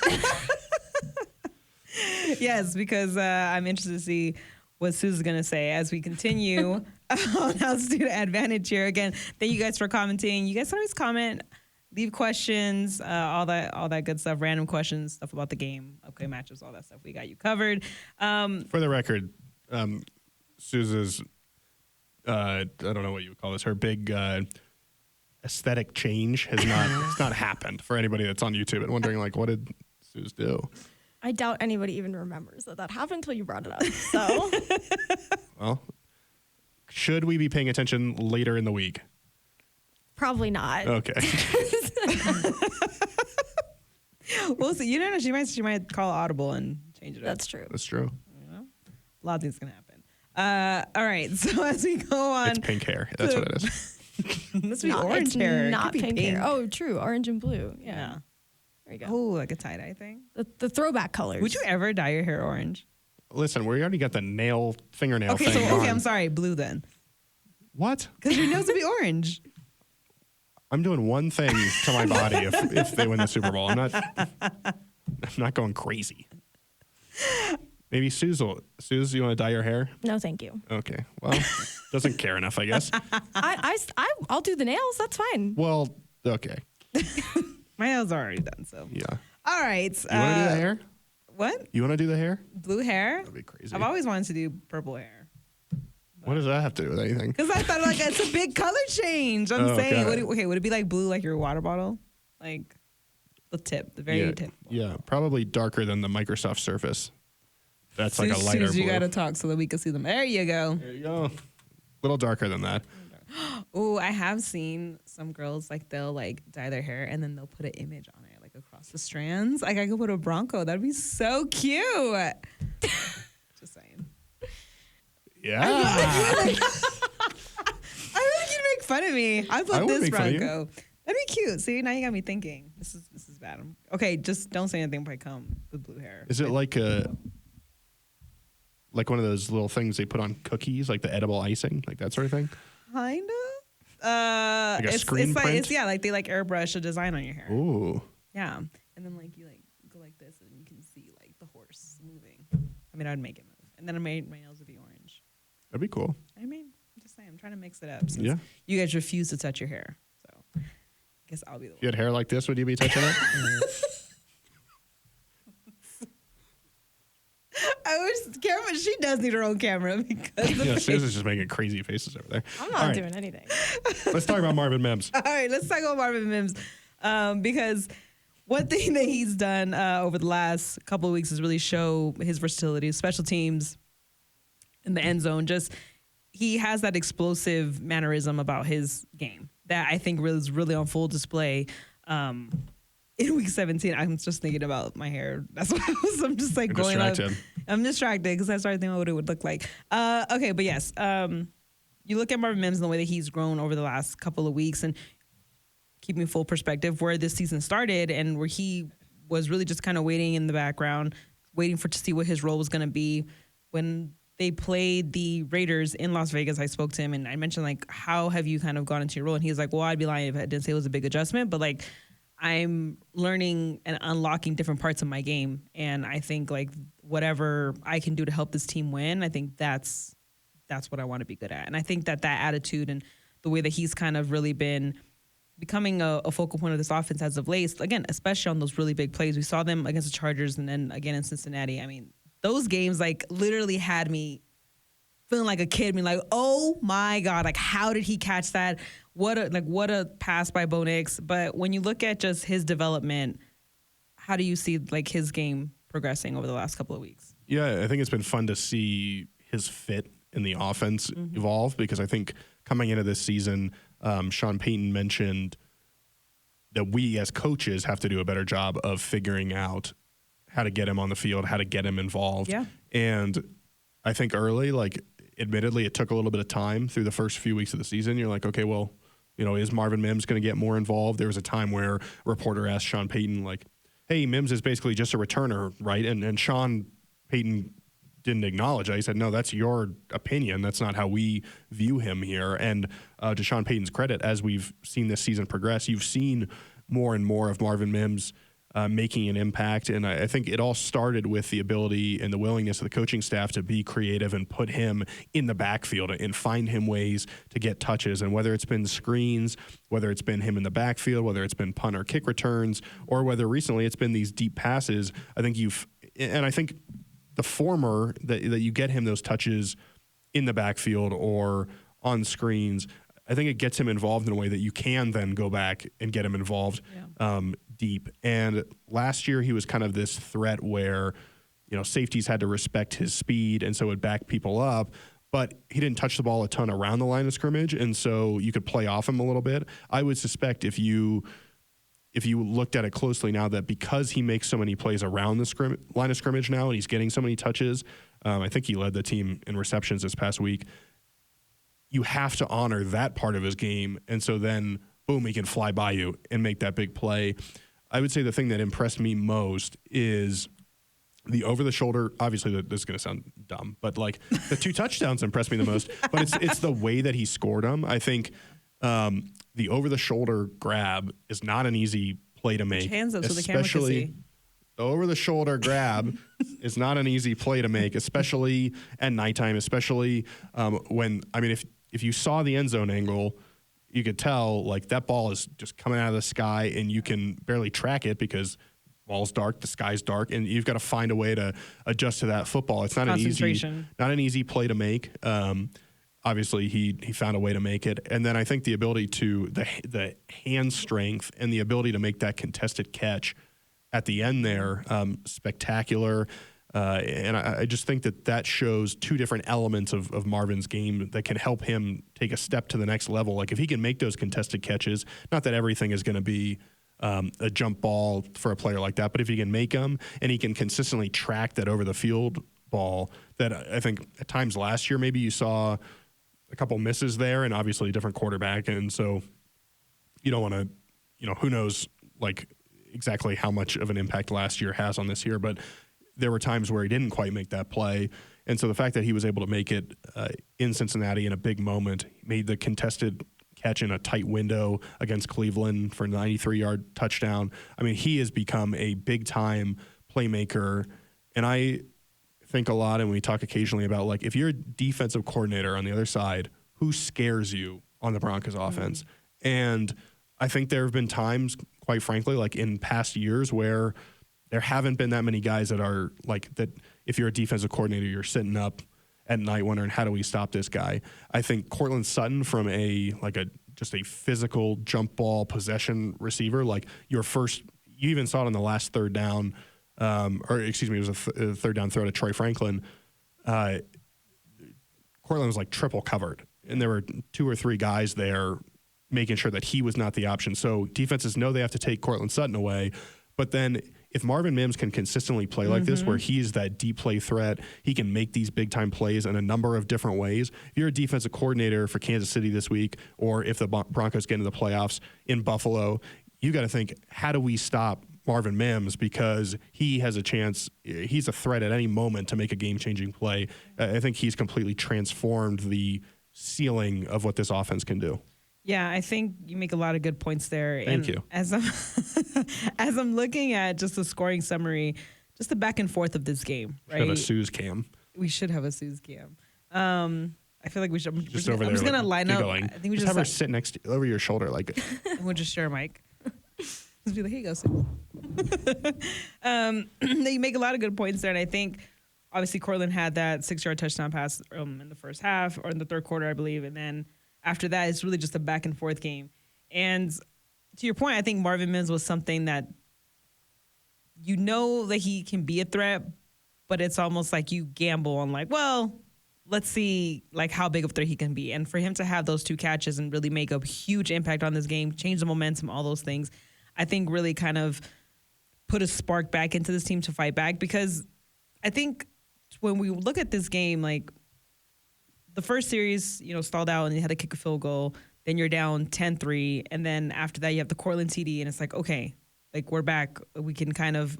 Yes, because I'm interested to see what Susan's going to say as we continue on Altitude Advantage here. Again, thank you guys for commenting. You guys can always comment, leave questions, all that good stuff, random questions, stuff about the game, okay, matchups, all that stuff. We got you covered. For the record, Susan's, I don't know what you would call this, her big aesthetic change has not happened for anybody that's on YouTube and wondering, what did Suze do? I doubt anybody even remembers that happened until you brought it up. So, Well, should we be paying attention later in the week? probably not. Okay. We'll see. You don't know. She might call audible and change it up. That's true. That's true. A lot of things can happen. All right. So as we go on, It's pink hair. That's what it is. must be No, orange it's hair. It not could be pink hair. Oh, true. Orange and blue. Yeah. Yeah. There you go. Oh, like a tie dye thing. The throwback colors. Would you ever dye your hair orange? Listen, we already got the fingernail Okay, thing so going. I'm sorry, blue then, What? because your nose would be orange. I'm doing one thing to my body if they win the Super Bowl. I'm not going crazy. Maybe Suze, you want to dye your hair? No, thank you. Okay. Well, doesn't care enough, I guess. I'll do the nails. That's fine. Well, okay. My nails are already done. So Yeah. all right. You want to do the hair? What? You want to do the hair? Blue hair? That'd be crazy. I've always wanted to do purple hair. What does that have to do with anything? Because I thought it's a big color change. I'm Oh, saying, okay. would it be like blue, like your water bottle? Like the tip, the very tip. Yeah, probably darker than the Microsoft Surface. That's like a lighter Suze, you blue. got to talk so that we can see them. There you go. There you go. A little darker than that. Oh, I have seen some girls they'll dye their hair and then they'll put an image on it across the strands. I could put a Bronco. That'd be so cute. Just saying. Yeah. I really you'd make fun of me. I put I would this make fun of you. Bronco. That'd be cute. See, now you got me thinking. This is bad. Okay, just don't say anything if I come with blue hair. Is it like a like one of those little things they put on cookies, like the edible icing, like that sort of thing? Kind of. Like a screen like, print? like they like airbrush a design on your hair. Ooh. Yeah, and then like you like go like this, and you can see like the horse moving. I mean, I'd make it move, and then my nails would be orange. That'd be cool. I mean, I'm just saying, I'm trying to mix it up. Since Yeah. you guys refuse to touch your hair, so I guess I'll be the If you one. had hair like this, would you be touching it? I wish camera. She does need her own camera because Yeah, Susan's just making crazy faces over there. I'm not All right, doing anything. let's talk about Marvin Mims. All right, let's talk about Marvin Mims because one thing that he's done over the last couple of weeks is really show his versatility, special teams, in the end zone. Just he has that explosive mannerism about his game that I think is really on full display. In week 17, I'm just thinking about my hair. That's what I'm just like You're going up. distracted. I'm distracted because I started thinking about what it would look like. Okay, but yes, you look at Marvin Mims and the way that he's grown over the last couple of weeks, and keeping full perspective where this season started and where he was really just kind of waiting in the background, waiting to see what his role was going to be. When they played the Raiders in Las Vegas, I spoke to him and I mentioned, like, how have you kind of gone into your role? And he was like, well, I'd be lying if I didn't say it was a big adjustment, but like, I'm learning and unlocking different parts of my game. And I think like whatever I can do to help this team win, I think that's what I want to be good at. And I think that attitude and the way that he's kind of really been becoming a focal point of this offense as of late, again, especially on those really big plays. We saw them against the Chargers and then again in Cincinnati. I mean, those games like literally had me feeling like a kid, being like, oh my God, like how did he catch that? What a pass by Bo Nix. But when you look at just his development, how do you see like his game progressing over the last couple of weeks? Yeah, I think it's been fun to see his fit in the offense evolve, because I think coming into this season, Sean Payton mentioned that we as coaches have to do a better job of figuring out how to get him on the field, how to get him involved. Yeah. And I think early, like, admittedly, it took a little bit of time through the first few weeks of the season. You're like, okay, well, you know, is Marvin Mims going to get more involved? There was a time where a reporter asked Sean Payton, like, hey, Mims is basically just a returner, right? And Sean Payton didn't acknowledge that. He said, no, that's your opinion. That's not how we view him here. And to Sean Payton's credit, as we've seen this season progress, you've seen more and more of Marvin Mims making an impact. And I think it all started with the ability and the willingness of the coaching staff to be creative and put him in the backfield and find him ways to get touches. And whether it's been screens, whether it's been him in the backfield, whether it's been punt or kick returns, or whether recently it's been these deep passes, I think the former, that you get him those touches in the backfield or on screens, I think it gets him involved in a way that you can then go back and get him involved deep. And last year he was kind of this threat where, you know, safeties had to respect his speed and so would back people up, but he didn't touch the ball a ton around the line of scrimmage, and so you could play off him a little bit. I would suspect if you looked at it closely now, that because he makes so many plays around the line of scrimmage now and he's getting so many touches, I think he led the team in receptions this past week, you have to honor that part of his game. And so then, boom, he can fly by you and make that big play. I would say the thing that impressed me most is the over-the-shoulder. Obviously, this is going to sound dumb, but like the 2 touchdowns impressed me the most. But it's the way that he scored them. I think the over-the-shoulder grab is not an easy play to make. Hands up so the camera can see. The over-the-shoulder grab is not an easy play to make, especially at nighttime, especially when, I mean, if you saw the end zone angle, you could tell like that ball is just coming out of the sky and you can barely track it because the ball's dark, the sky's dark, and you've got to find a way to adjust to that football. It's not an easy play to make. Obviously, he found a way to make it. And then I think the ability to the hand strength and the ability to make that contested catch at the end there, spectacular. And I just think that shows 2 different elements of Marvin's game that can help him take a step to the next level. Like if he can make those contested catches, not that everything is going to be a jump ball for a player like that, but if he can make them and he can consistently track that over the field ball, that I think at times last year maybe you saw a couple misses there, and obviously a different quarterback, and so you don't want to, you know, who knows like exactly how much of an impact last year has on this year, but there were times where he didn't quite make that play. And so the fact that he was able to make it in Cincinnati in a big moment, made the contested catch in a tight window against Cleveland for a 93-yard touchdown. I mean, he has become a big-time playmaker. And I think a lot, and we talk occasionally about, like, if you're a defensive coordinator on the other side, who scares you on the Broncos offense? And I think there have been times, quite frankly, like in past years where there haven't been that many guys that are like that. If you're a defensive coordinator, you're sitting up at night wondering, how do we stop this guy? I think Cortland Sutton, from just a physical jump ball possession receiver, like you even saw it on the last third down, it was a third down throw to Troy Franklin. Cortland was like triple covered, and there were 2 or 3 guys there making sure that he was not the option. So defenses know they have to take Cortland Sutton away. But then if Marvin Mims can consistently play like this, where he's that deep play threat, he can make these big-time plays in a number of different ways. If you're a defensive coordinator for Kansas City this week, or if the Broncos get into the playoffs in Buffalo, you got to think, how do we stop Marvin Mims? Because he has a chance. He's a threat at any moment to make a game-changing play. I think he's completely transformed the ceiling of what this offense can do. Yeah, I think you make a lot of good points there. Thank you. As I'm looking at just the scoring summary, just the back and forth of this game, right? Should have a Suze cam. We should have a Suze cam. I feel like we should. I'm just going to line up. Giggling. I think we just have her sit next over your shoulder, like. And we'll just share a mic. Just be like, here you go, Suze. You make a lot of good points there, and I think obviously Cortland had that 6-yard touchdown pass in the first half, or in the third quarter, I believe, and then after that, it's really just a back and forth game. And to your point, I think Marvin Mims was something that you know that he can be a threat, but it's almost like you gamble on, like, well, let's see like how big of a threat he can be. And for him to have those 2 catches and really make a huge impact on this game, change the momentum, all those things, I think really kind of put a spark back into this team to fight back. Because I think when we look at this game, like, the first series, stalled out and you had to kick a field goal. Then you're down 10-3. And then after that, you have the Cortland TD. And it's like, okay, like, we're back. We can kind of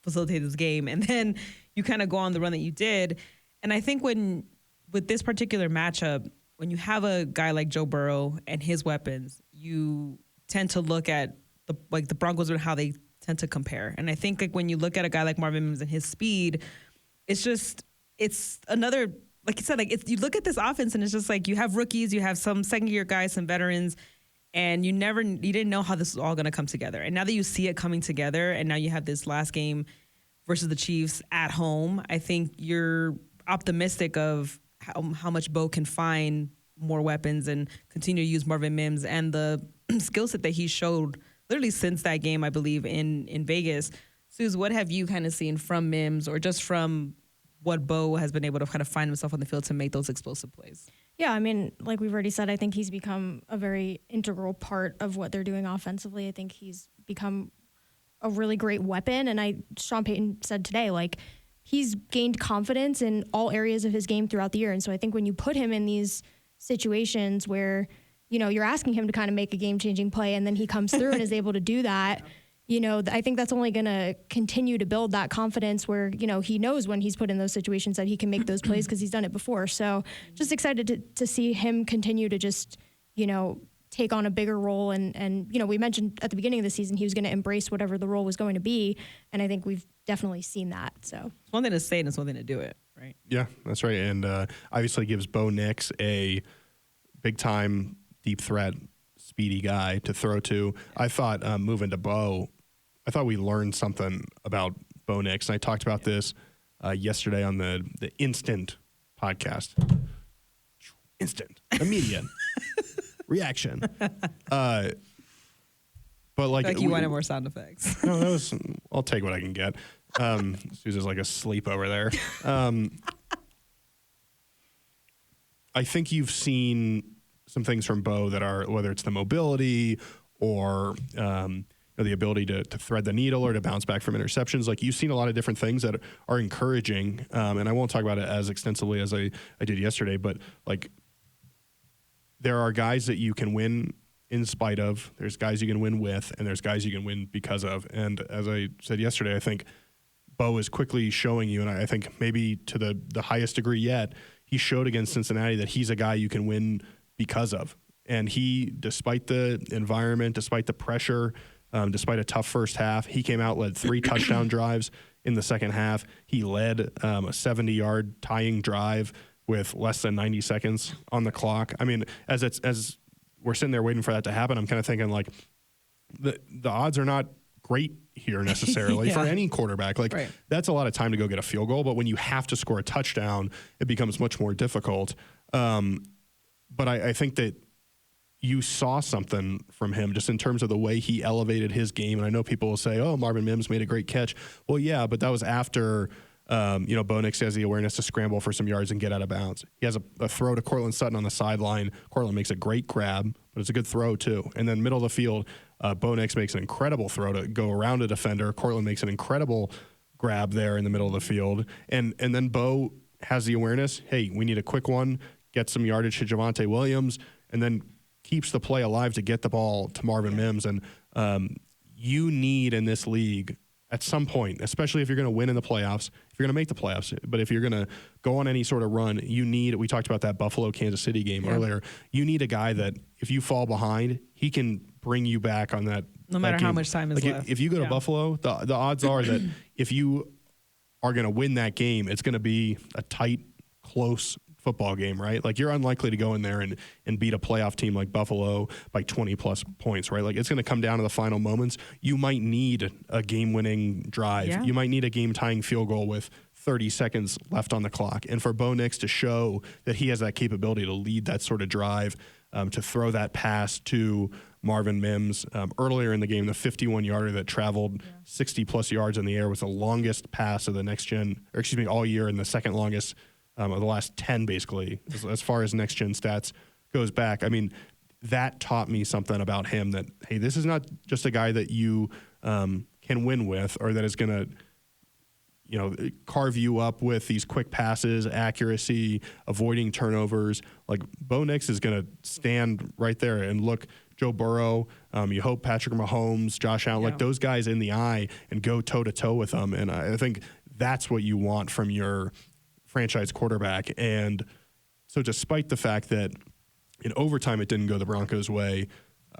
facilitate this game. And then you kind of go on the run that you did. And I think with this particular matchup, when you have a guy like Joe Burrow and his weapons, you tend to look at the Broncos and how they tend to compare. And I think like when you look at a guy like Marvin Mims and his speed, it's another. Like you said, like you look at this offense and it's just like you have rookies, you have some second-year guys, some veterans, and you didn't know how this was all going to come together. And now that you see it coming together, and now you have this last game versus the Chiefs at home, I think you're optimistic of how much Bo can find more weapons and continue to use Marvin Mims and the skill set that he showed literally since that game, I believe, in Vegas. Suze, what have you kind of seen from Mims, or just from what Bo has been able to kind of find himself on the field to make those explosive plays? Yeah, I mean, like we've already said, I think he's become a very integral part of what they're doing offensively. I think he's become a really great weapon. And Sean Payton said today, like, he's gained confidence in all areas of his game throughout the year. And so I think when you put him in these situations where, you're asking him to kind of make a game-changing play, and then he comes through and is able to do that, I think that's only going to continue to build that confidence where, he knows when he's put in those situations that he can make those plays because he's done it before. So just excited to see him continue to just, take on a bigger role. And we mentioned at the beginning of the season, he was going to embrace whatever the role was going to be. And I think we've definitely seen that. So it's one thing to say and it's one thing to do it, right? Yeah, that's right. And obviously gives Bo Nix a big-time deep threat, speedy guy to throw to. I thought moving to Bo, I thought we learned something about Bo Nix. And I talked about this yesterday on the Instant podcast. Instant, immediate reaction. But like you wanted more sound effects. No, I'll take what I can get. Susan's like asleep over there. I think you've seen some things from Bo that are, whether it's the mobility or the ability to thread the needle or to bounce back from interceptions. Like, you've seen a lot of different things that are encouraging. And I won't talk about it as extensively as I did yesterday, but like, there are guys that you can win in spite of, there's guys you can win with, and there's guys you can win because of. And as I said yesterday, I think Bo is quickly showing you, and I think maybe to the highest degree yet, he showed against Cincinnati that he's a guy you can win because of. And he, despite the environment, despite the pressure, despite a tough first half, he came out, led 3 touchdown drives in the second half. He led a 70-yard tying drive with less than 90 seconds on the clock. I mean, as we're sitting there waiting for that to happen, I'm kind of thinking like the odds are not great here necessarily for any quarterback. Like that's a lot of time to go get a field goal, but when you have to score a touchdown, it becomes much more difficult. But I think that you saw something from him just in terms of the way he elevated his game. And I know people will say, oh, Marvin Mims made a great catch. Well, yeah, but that was after, Bo Nix has the awareness to scramble for some yards and get out of bounds. He has a throw to Cortland Sutton on the sideline. Cortland makes a great grab, but it's a good throw too. And then middle of the field, Bo Nix makes an incredible throw to go around a defender. Cortland makes an incredible grab there in the middle of the field. And then Bo has the awareness, hey, we need a quick one, get some yardage to Javonte Williams, and then keeps the play alive to get the ball to Marvin Mims. And you need in this league at some point, especially if you're going to win in the playoffs, if you're going to make the playoffs, but if you're going to go on any sort of run, we talked about that Buffalo-Kansas City game earlier, you need a guy that if you fall behind, he can bring you back on that. No matter how much time is left. If you go to Buffalo, the odds are that if you are going to win that game, it's going to be a tight, close football game, right? Like you're unlikely to go in there and beat a playoff team like Buffalo by 20 plus points, right? Like it's going to come down to the final moments. You might need a game-winning drive. Yeah. You might need a game-tying field goal with 30 seconds left on the clock. And for Bo Nix to show that he has that capability to lead that sort of drive, to throw that pass to Marvin Mims earlier in the game, the 51-yarder that traveled 60 plus yards in the air was the longest pass of all year, and the second longest of the last 10, basically, as far as next-gen stats goes back. I mean, that taught me something about him that, hey, this is not just a guy that you can win with or that is going to, carve you up with these quick passes, accuracy, avoiding turnovers. Like, Bo Nix is going to stand right there and look Joe Burrow, you hope Patrick Mahomes, Josh Allen, like those guys in the eye and go toe-to-toe with them. And I think that's what you want from your franchise quarterback. And so despite the fact that in overtime it didn't go the Broncos' way,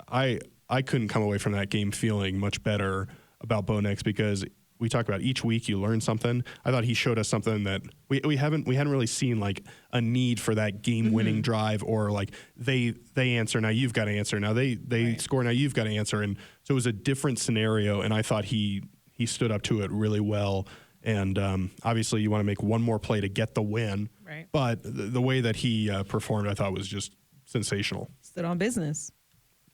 I couldn't come away from that game feeling much better about Bo Nix because we talk about each week you learn something. I thought he showed us something that we hadn't really seen, like a need for that game-winning drive, or like they answer, now you've got to answer, now they score, now you've got to answer. And so it was a different scenario, and I thought he stood up to it really well. And obviously you want to make one more play to get the win. Right. But the way that he performed, I thought was just sensational. Stood on business.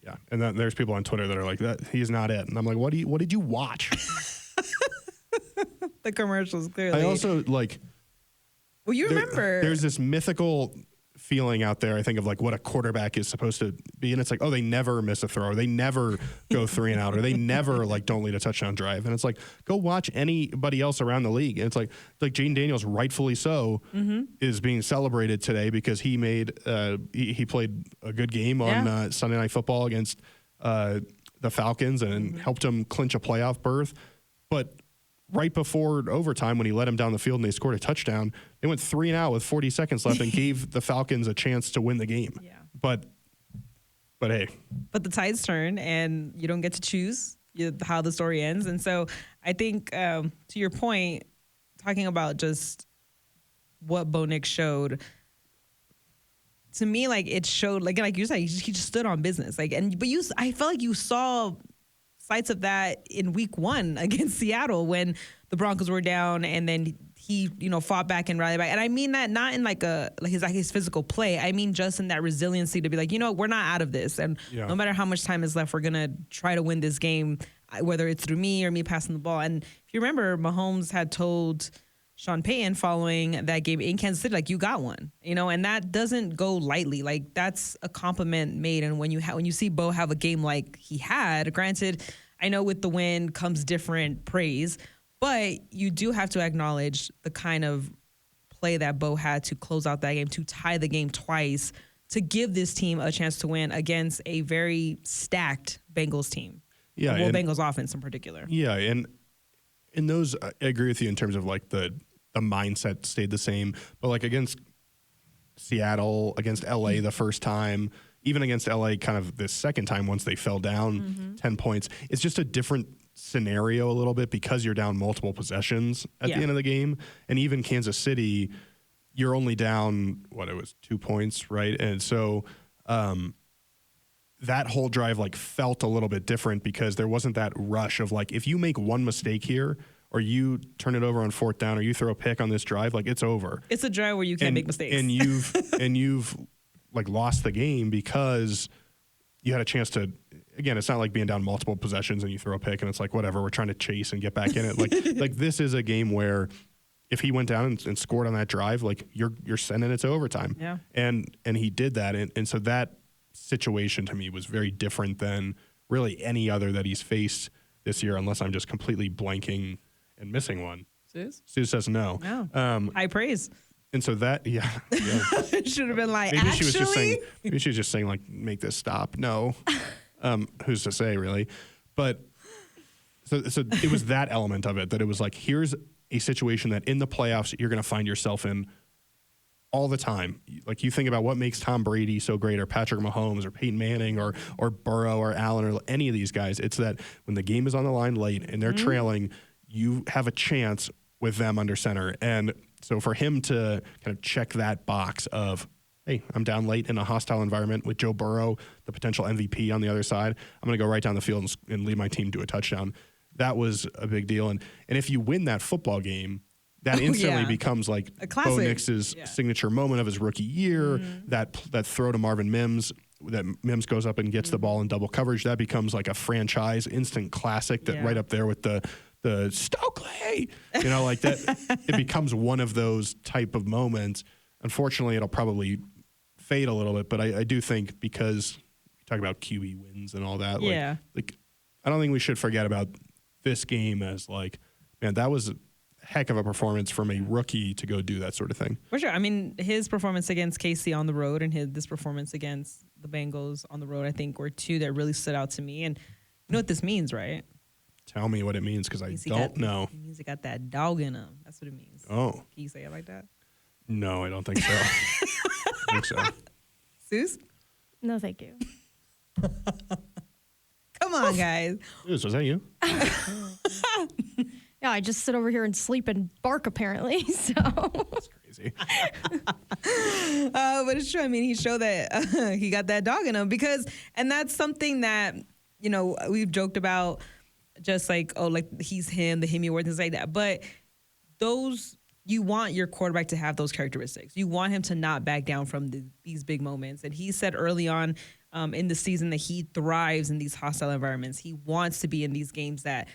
Yeah. And there's people on Twitter that are like, that he's not it. And I'm like, what did you watch? The commercials, clearly. I also like. Well, you remember. There's this mythical feeling out there, I think, of like what a quarterback is supposed to be. And it's like, oh, they never miss a throw. Or they never go 3 and out. Or they never like don't lead a touchdown drive. And it's like, go watch anybody else around the league. And it's like Jaden Daniels, rightfully so, is being celebrated today because he made he played a good game on Sunday Night Football against the Falcons and helped them clinch a playoff berth. But right before overtime, when he led them down the field and they scored a touchdown, they went 3 and out with 40 seconds left and gave the Falcons a chance to win the game. Yeah. But hey. But the tides turn, and you don't get to choose how the story ends. And so I think, to your point, talking about just what Bo Nix showed, to me, like, it showed, like you said, he just stood on business. But I felt like you saw sights of that in week 1 against Seattle when the Broncos were down, and then he, fought back and rallied back. And I mean that not in his physical play. I mean just in that resiliency to be like, we're not out of this. And no matter how much time is left, we're going to try to win this game, whether it's through me or me passing the ball. And if you remember, Mahomes had told Sean Payton following that game in Kansas City, like, you got one, and that doesn't go lightly. Like, that's a compliment made. And when you see Bo have a game like he had, granted, I know with the win comes different praise, but you do have to acknowledge the kind of play that Bo had to close out that game, to tie the game twice, to give this team a chance to win against a very stacked Bengals team. Yeah. Bengals offense in particular. Yeah. In those, I agree with you in terms of like the mindset stayed the same, but like against Seattle, against LA the first time, even against LA kind of the second time once they fell down 10 points, it's just a different scenario a little bit because you're down multiple possessions at the end of the game. And even Kansas City, you're only down, 2 points, right? And so that whole drive like felt a little bit different because there wasn't that rush of like, if you make one mistake here or you turn it over on fourth down or you throw a pick on this drive, like it's over. It's a drive where you can't make mistakes. And you've like lost the game because you had a chance to, again, it's not like being down multiple possessions and you throw a pick and it's like, whatever, we're trying to chase and get back in it. Like this is a game where if he went down and scored on that drive, like you're sending it to overtime. Yeah. And he did that. And so that situation to me was very different than really any other that he's faced this year, unless I'm just completely blanking and missing one. Sue says no. No. High praise. And so that, yeah. Should have been like, maybe actually? Maybe she was just saying like, make this stop. No. Who's to say, really? But so it was that element of it, that it was like, here's a situation that in the playoffs you're going to find yourself in all the time. Like you think about what makes Tom Brady so great, or Patrick Mahomes, or Peyton Manning, or Burrow, or Allen, or any of these guys. It's that when the game is on the line late and they're trailing, you have a chance with them under center. And so for him to kind of check that box of, hey, I'm down late in a hostile environment with Joe Burrow, the potential MVP on the other side, I'm going to go right down the field and lead my team to a touchdown. That was a big deal. And if you win that football game, that instantly becomes like Bo Nix's signature moment of his rookie year, that throw to Marvin Mims, that Mims goes up and gets the ball in double coverage. That becomes like a franchise instant classic that right up there with the Stokely, like that. It becomes one of those type of moments. Unfortunately, it'll probably fade a little bit, but I do think because we talk about QB wins and all that, like I don't think we should forget about this game as like, man, that was heck of a performance from a rookie to go do that sort of thing. For sure. I mean, his performance against KC on the road and this performance against the Bengals on the road, I think were two that really stood out to me. And you know what this means, right? Tell me what it means, because I don't know. It means he got that dog in him. That's what it means. Oh. Can you say it like that? No, I don't think so. I think so. Suze? No, thank you. Come on, guys. Suze, was that you? Yeah, I just sit over here and sleep and bark, apparently. So that's crazy. But it's true. I mean, he showed that he got that dog in him and that's something that, we've joked about, just like, oh, like he's him, the Hemi Award, things like that. But you want your quarterback to have those characteristics. You want him to not back down from these big moments. And he said early on in the season that he thrives in these hostile environments. He wants to be in these games that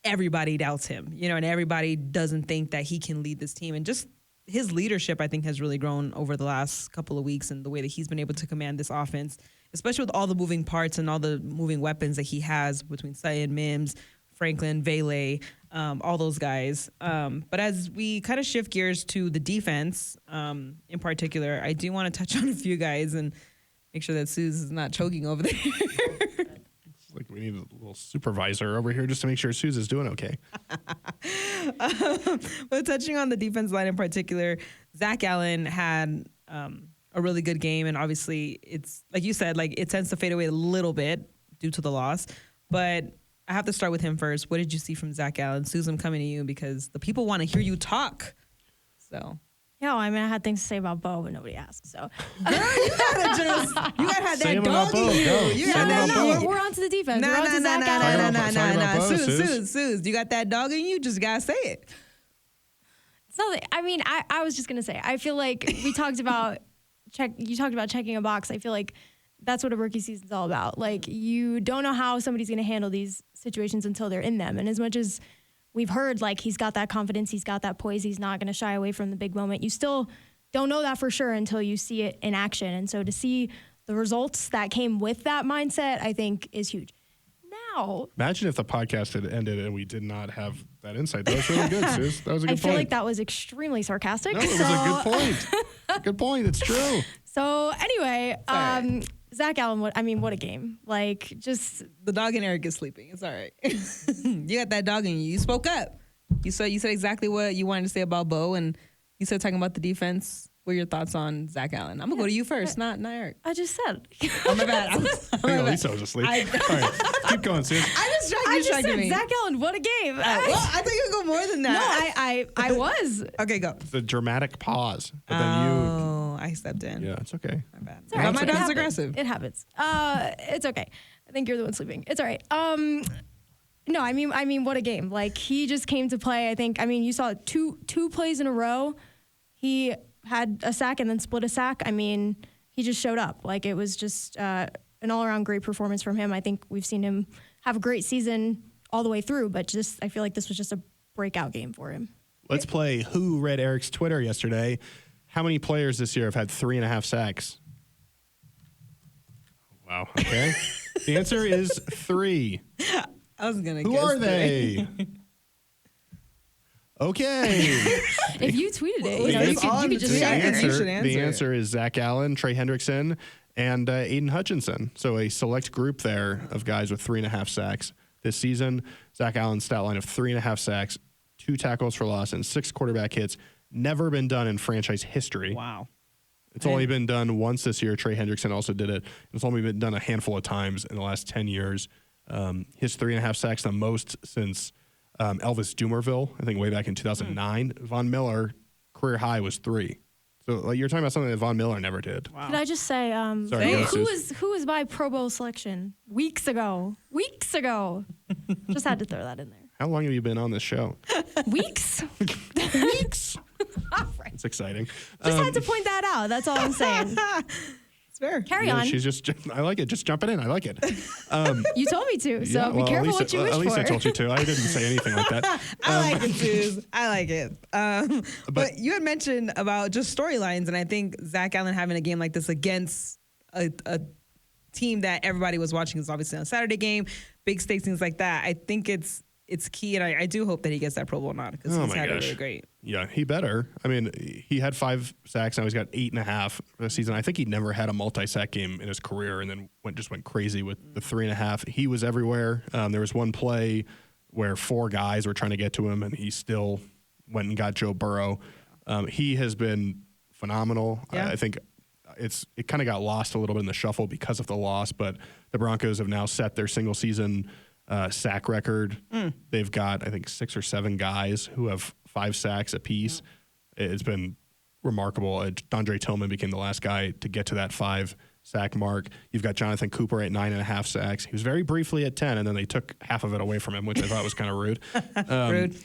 everybody doubts him, and everybody doesn't think that he can lead this team. And just his leadership, I think, has really grown over the last couple of weeks, and the way that he's been able to command this offense, especially with all the moving parts and all the moving weapons that he has between Sutton, Mims, Franklin, Vele, all those guys. But as we kind of shift gears to the defense in particular, I do want to touch on a few guys and make sure that Suze is not choking over there. Like we need a little supervisor over here just to make sure Suze is doing okay. But touching on the defense line in particular, Zach Allen had a really good game, and obviously it's like you said, like it tends to fade away a little bit due to the loss. But I have to start with him first. What did you see from Zach Allen? Suze, I'm coming to you because the people want to hear you talk. So. Yeah, I mean, I had things to say about Bo, but nobody asked. So, girl, you gotta have that dog in you. We're on to the defense. We're on to Zach Allen. Suze, you got that dog in you. Just gotta say it. So, I mean, I was just gonna say, I feel like we talked about you talked about checking a box. I feel like that's what a rookie season's all about. Like, you don't know how somebody's gonna handle these situations until they're in them. And as much as we've heard, like, he's got that confidence, he's got that poise, he's not going to shy away from the big moment, you still don't know that for sure until you see it in action. And so to see the results that came with that mindset, I think is huge. Now, imagine if the podcast had ended and we did not have that insight. That was really good, Suze. That was a good point. I feel like that was extremely sarcastic. No, it was a good point. Good point. It's true. So anyway, Zach Allen, what a game. Like, just... The dog in Aric is sleeping. It's all right. You got that dog in you. You spoke up. You said exactly what you wanted to say about Bo, and you said talking about the defense. What are your thoughts on Zach Allen? I'm gonna go to you first, not Aric. I just said. Oh my bad. I think Elisa was asleep. All right, keep going, Sis. I just said Zach Allen. What a game! Well, I think you go more than that. No, I was. Okay, go. The dramatic pause, but then I stepped in. Yeah, it's okay. My bad. It's all right. My dog's aggressive. It happens. It's okay. I think you're the one sleeping. It's all right. No, I mean, what a game! Like he just came to play. I mean, you saw two plays in a row. He had a sack and then split a sack. I mean, he just showed up. Like it was just an all-around great performance from him. I think we've seen him have a great season all the way through, but I feel like this was just a breakout game for him. Let's play Who Read Eric's Twitter yesterday. How many players this year have had 3.5 sacks? Wow. Okay. The answer is 3. I was gonna. Who guess are they? Okay. If you tweeted it, you could just share it. You should answer the answer is Zach Allen, Trey Hendrickson, and Aiden Hutchinson. So a select group there of guys with 3.5 sacks this season. Zach Allen's stat line of 3.5 sacks, 2 tackles for loss, and 6 quarterback hits. Never been done in franchise history. Wow. It's only been done once this year. Trey Hendrickson also did it. It's only been done a handful of times in the last 10 years. His 3.5 sacks, the most since Elvis Dumervil, I think way back in 2009. Von Miller, career high was 3. So like you're talking about something that Von Miller never did. Wow. Can I just say, who was my Pro Bowl selection weeks ago? Just had to throw that in there. How long have you been on this show? Weeks. Weeks. All right. It's exciting. Just had to point that out. That's all I'm saying. It's fair. Carry on. She's just, I like it. Just jumping in. I like it. You told me to, so be careful what you wish for. Elisa told you to. I didn't say anything like that. I like it, Suze. I like it. But you had mentioned about just storylines, and I think Zach Allen having a game like this against a team that everybody was watching is obviously on a Saturday game, big stakes, things like that. I think it's key, and I do hope that he gets that Pro Bowl nod because he's had it really great. Yeah, he better. I mean, he had 5 sacks. Now he's got 8.5 this season. I think he never had a multi-sack game in his career, and then went crazy with the 3.5. He was everywhere. There was one play where 4 guys were trying to get to him, and he still went and got Joe Burrow. He has been phenomenal. Yeah. I think it kind of got lost a little bit in the shuffle because of the loss, but the Broncos have now set their single season sack record. They've got, I think, 6 or 7 guys who have 5 sacks apiece. It's been remarkable. Dondre Tillman became the last guy to get to that 5 sack mark. You've got Jonathan Cooper at 9.5 sacks. He was very briefly at 10, and then they took half of it away from him, which I thought was kind of rude. Rude.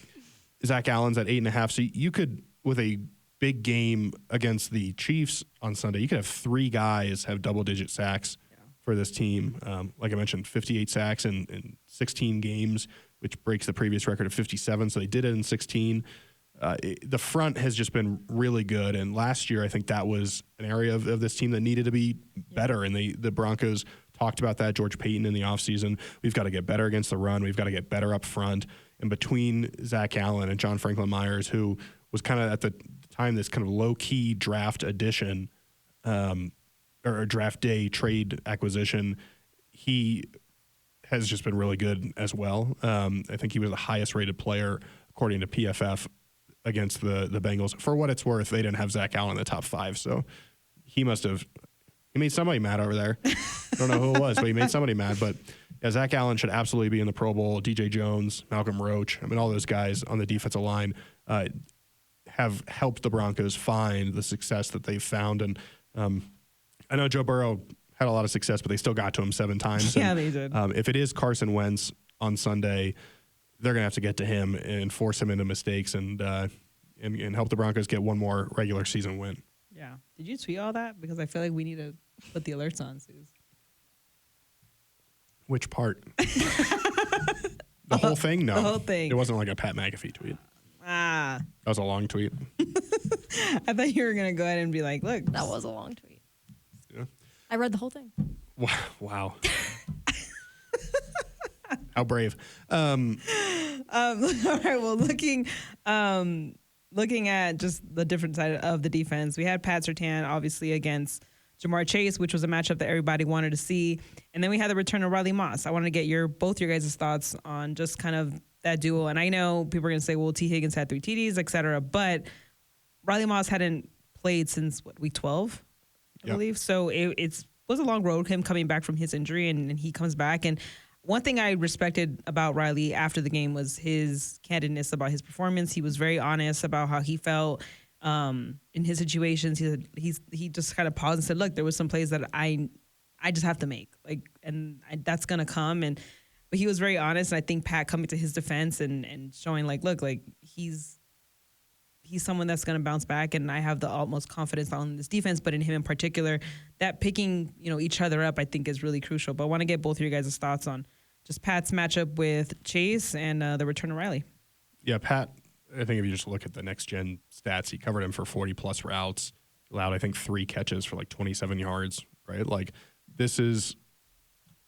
Zach Allen's at 8.5. So you could, with a big game against the Chiefs on Sunday, you could have 3 guys have double-digit sacks for this team. Like I mentioned, 58 sacks in 16 games, which breaks the previous record of 57. So they did it in 16. The front has just been really good. And last year, I think that was an area of this team that needed to be better. And the Broncos talked about that, George Payton in the offseason. We've got to get better against the run. We've got to get better up front. And between Zach Allen and John Franklin Myers, who was kind of at the time this kind of low-key draft addition, or a draft day trade acquisition, he has just been really good as well. I think he was the highest rated player according to PFF against the Bengals. For what it's worth, they didn't have Zach Allen in the top 5, so he made somebody mad over there. I don't know who it was, but he made somebody mad. But yeah, Zach Allen should absolutely be in the Pro Bowl. DJ Jones, Malcolm Roach, I mean, all those guys on the defensive line have helped the Broncos find the success that they've found. And I know Joe Burrow had a lot of success, but they still got to him 7 times. Yeah, and, they did. If it is Carson Wentz on Sunday, they're going to have to get to him and force him into mistakes and help the Broncos get one more regular season win. Yeah. Did you tweet all that? Because I feel like we need to put the alerts on, Suze. Which part? The whole thing? No. The whole thing. It wasn't like a Pat McAfee tweet. That was a long tweet. I thought you were going to go ahead and be like, look. That was a long tweet. Yeah. I read the whole thing. Wow. How brave. All right. Well, looking at just the different side of the defense, we had Pat Surtain obviously against Jamar Chase, which was a matchup that everybody wanted to see, and then we had the return of Riley Moss. I wanted to get both your guys' thoughts on just kind of that duo. And I know people are going to say, well, T. Higgins had 3 TDs, et cetera. But Riley Moss hadn't played since, week 12, I believe. So it was a long road, him coming back from his injury, and he comes back. And one thing I respected about Riley after the game was his candidness about his performance. He was very honest about how he felt in his situations. He just kind of paused and said, look, there was some plays that I just have to make, that's going to come. But he was very honest. And I think Pat coming to his defense and showing look, he's someone that's going to bounce back. And I have the utmost confidence on this defense, but in him in particular, that picking, each other up, I think is really crucial. But I want to get both of your guys' thoughts on just Pat's matchup with Chase and the return of Riley. Yeah, Pat, I think if you just look at the next gen stats, he covered him for 40 plus routes, allowed, I think, 3 catches for 27 yards, right? This is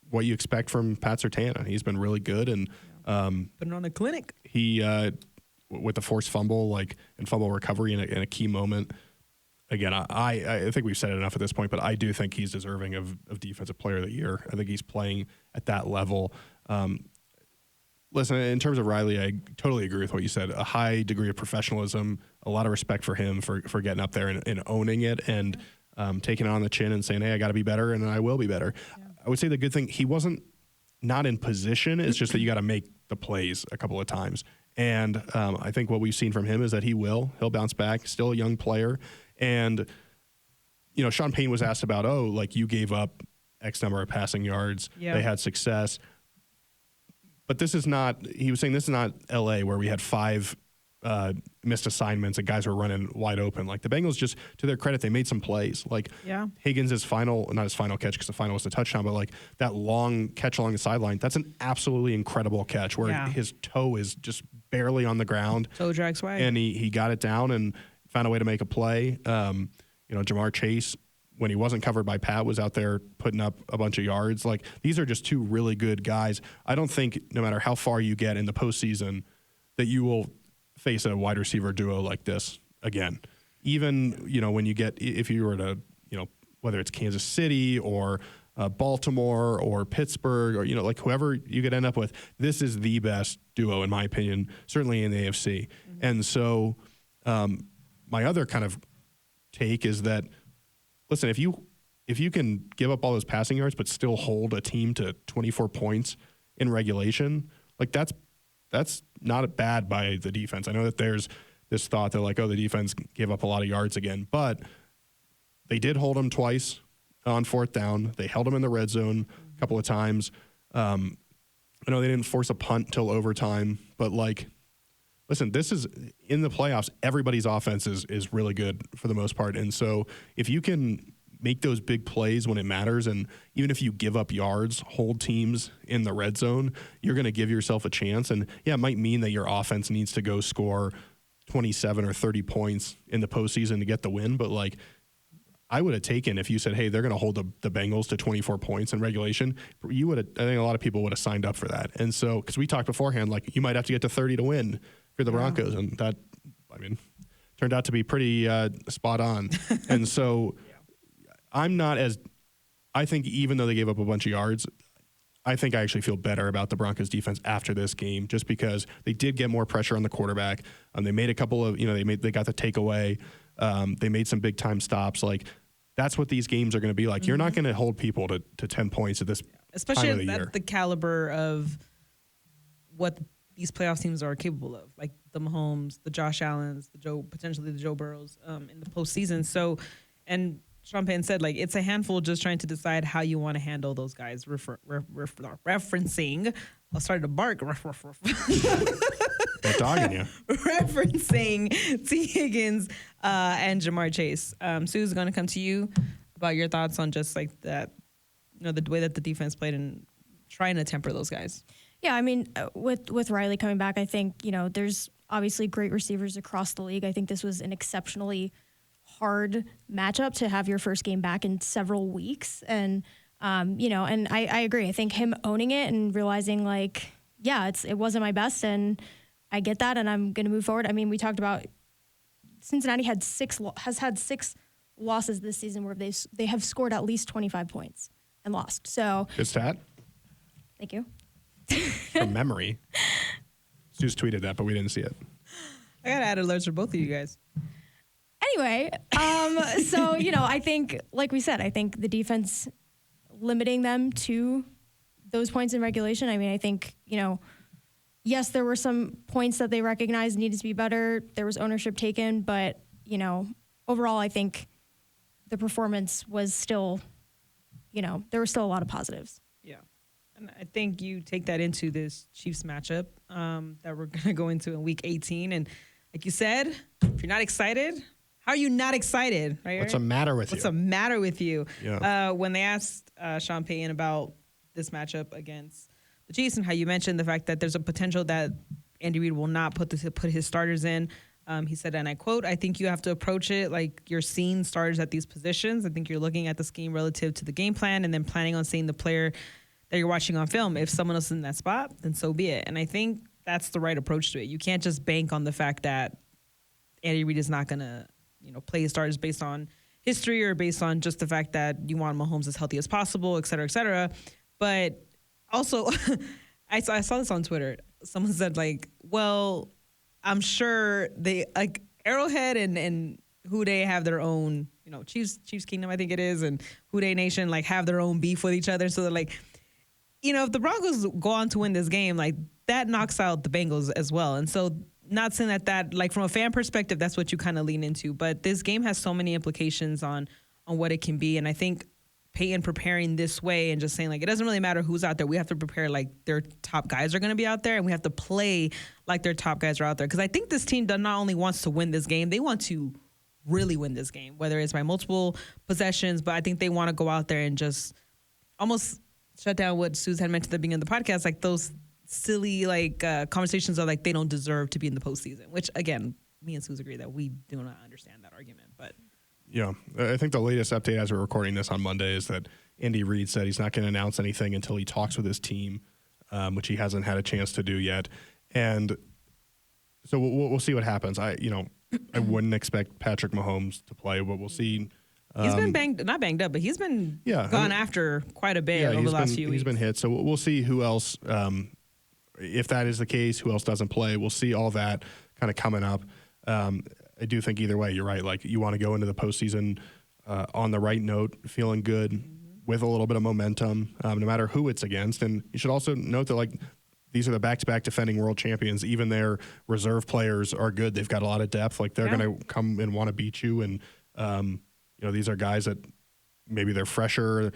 what you expect from Pat Surtain. He's been really good. And putting on a clinic. He, with the forced fumble, and fumble recovery in a key moment. Again, I think we've said it enough at this point, but I do think he's deserving of Defensive Player of the Year. I think he's playing at that level. Listen, in terms of Riley, I totally agree with what you said. A high degree of professionalism, a lot of respect for him for getting up there and owning it and taking it on the chin and saying, hey, I got to be better and I will be better. Yeah. I would say the good thing, he wasn't not in position. It's just that you got to make the plays a couple of times. And I think what we've seen from him is that he'll bounce back, still a young player. And, Sean Payne was asked about, you gave up X number of passing yards. Yeah. They had success. But he was saying this is not LA where we had 5 missed assignments and guys were running wide open. The Bengals, just to their credit, they made some plays. Higgins' not his final catch because the final was the touchdown, but that long catch along the sideline, that's an absolutely incredible catch where his toe is just barely on the ground. Toe drag swag. And he got it down and found a way to make a play. Jamar Chase, when he wasn't covered by Pat, was out there putting up a bunch of yards. These are just 2 really good guys. I don't think no matter how far you get in the postseason that you will face a wide receiver duo like this again. Even, when you get, if you were to, whether it's Kansas City or Baltimore or Pittsburgh or, whoever you could end up with, this is the best duo, in my opinion, certainly in the AFC. Mm-hmm. And so my other kind of take is that, listen, if you can give up all those passing yards but still hold a team to 24 points in regulation, that's not bad by the defense. I know that there's this thought that the defense gave up a lot of yards again, but they did hold them twice on 4th down. They held them in the red zone a couple of times. I know they didn't force a punt till overtime, but listen, this is in the playoffs. Everybody's offense is really good for the most part. And so if you can make those big plays when it matters, and even if you give up yards, hold teams in the red zone, you're going to give yourself a chance. And yeah, it might mean that your offense needs to go score 27 or 30 points in the postseason to get the win. But I would have taken, if you said, hey, they're going to hold the Bengals to 24 points in regulation, I think a lot of people would have signed up for that. And so, because we talked beforehand, you might have to get to 30 to win for the Broncos. And that, turned out to be pretty spot on. And so I think even though they gave up a bunch of yards, I think I actually feel better about the Broncos defense after this game, just because they did get more pressure on the quarterback. They made a couple of, they got the takeaway. They made some big time stops. That's what these games are going to be like. Mm-hmm. You're not going to hold people to 10 points at this especially time of the year. At the caliber of what these playoff teams are capable of, the Mahomes, the Josh Allens, potentially the Joe Burrows in the postseason. So, and Sean Payne said, it's a handful just trying to decide how you want to handle those guys. Referencing, I started to bark. They're dogging you. Referencing T. Higgins and Jamar Chase. Sue's going to come to you about your thoughts on just that, the way that the defense played and trying to temper those guys. Yeah, with Riley coming back, I think, there's obviously great receivers across the league. I think this was an exceptionally hard matchup to have your first game back in several weeks. And, and I agree. I think him owning it and realizing it wasn't my best and I get that and I'm going to move forward. We talked about Cincinnati has had 6 losses this season where they have scored at least 25 points and lost. So good stat. Thank you. From memory. Suze tweeted that, but we didn't see it. I got to add alerts for both of you guys. Anyway, so, I think, like we said, I think the defense limiting them to those points in regulation. I mean, I think, yes, there were some points that they recognized needed to be better. There was ownership taken, but, overall, I think the performance was still, there were still a lot of positives. Yeah. And I think you take that into this Chiefs matchup that we're going to go into in week 18. And like you said, if you're not excited, how are you not excited? Right? What's the matter with you? What's the matter with you? Yeah. When they asked Sean Payton about this matchup against the Chiefs and how you mentioned the fact that there's a potential that Andy Reid will not put his starters in, he said, and I quote, "I think you have to approach it like you're seeing starters at these positions. I think you're looking at the scheme relative to the game plan and then planning on seeing the player that you're watching on film. If someone else is in that spot, then so be it." And I think that's the right approach to it. You can't just bank on the fact that Andy Reid is not going to, play his starters based on history or based on just the fact that you want Mahomes as healthy as possible, et cetera, et cetera. But also, I saw this on Twitter. Someone said, well, I'm sure they, Arrowhead and Who Dey have their own, Chiefs Kingdom, I think it is, and Who Dey Nation, have their own beef with each other. So they're if the Broncos go on to win this game, that knocks out the Bengals as well. And so not saying that from a fan perspective, that's what you kind of lean into. But this game has so many implications on what it can be. And I think Peyton preparing this way and just saying, it doesn't really matter who's out there. We have to prepare their top guys are going to be out there, and we have to play like their top guys are out there. Because I think this team not only wants to win this game, they want to really win this game, whether it's by multiple possessions. But I think they want to go out there and just almost shut down what Suze had mentioned at the beginning of the podcast, those silly conversations are they don't deserve to be in the postseason, which again, me and Suze agree that we do not understand that argument. But yeah, I think the latest update as we're recording this on Monday is that Andy Reid said he's not going to announce anything until he talks with his team, which he hasn't had a chance to do yet. And so we'll see what happens. I wouldn't expect Patrick Mahomes to play, but we'll see. He's been not banged up, but he's been gone after quite a bit over the last few weeks. He's been hit. So we'll see who else, if that is the case, who else doesn't play. We'll see all that kind of coming up. I do think either way, you're right. You want to go into the postseason on the right note, feeling good, with a little bit of momentum, no matter who it's against. And you should also note that these are the back-to-back defending world champions. Even their reserve players are good. They've got a lot of depth. They're going to come and want to beat you. And these are guys that maybe they're fresher.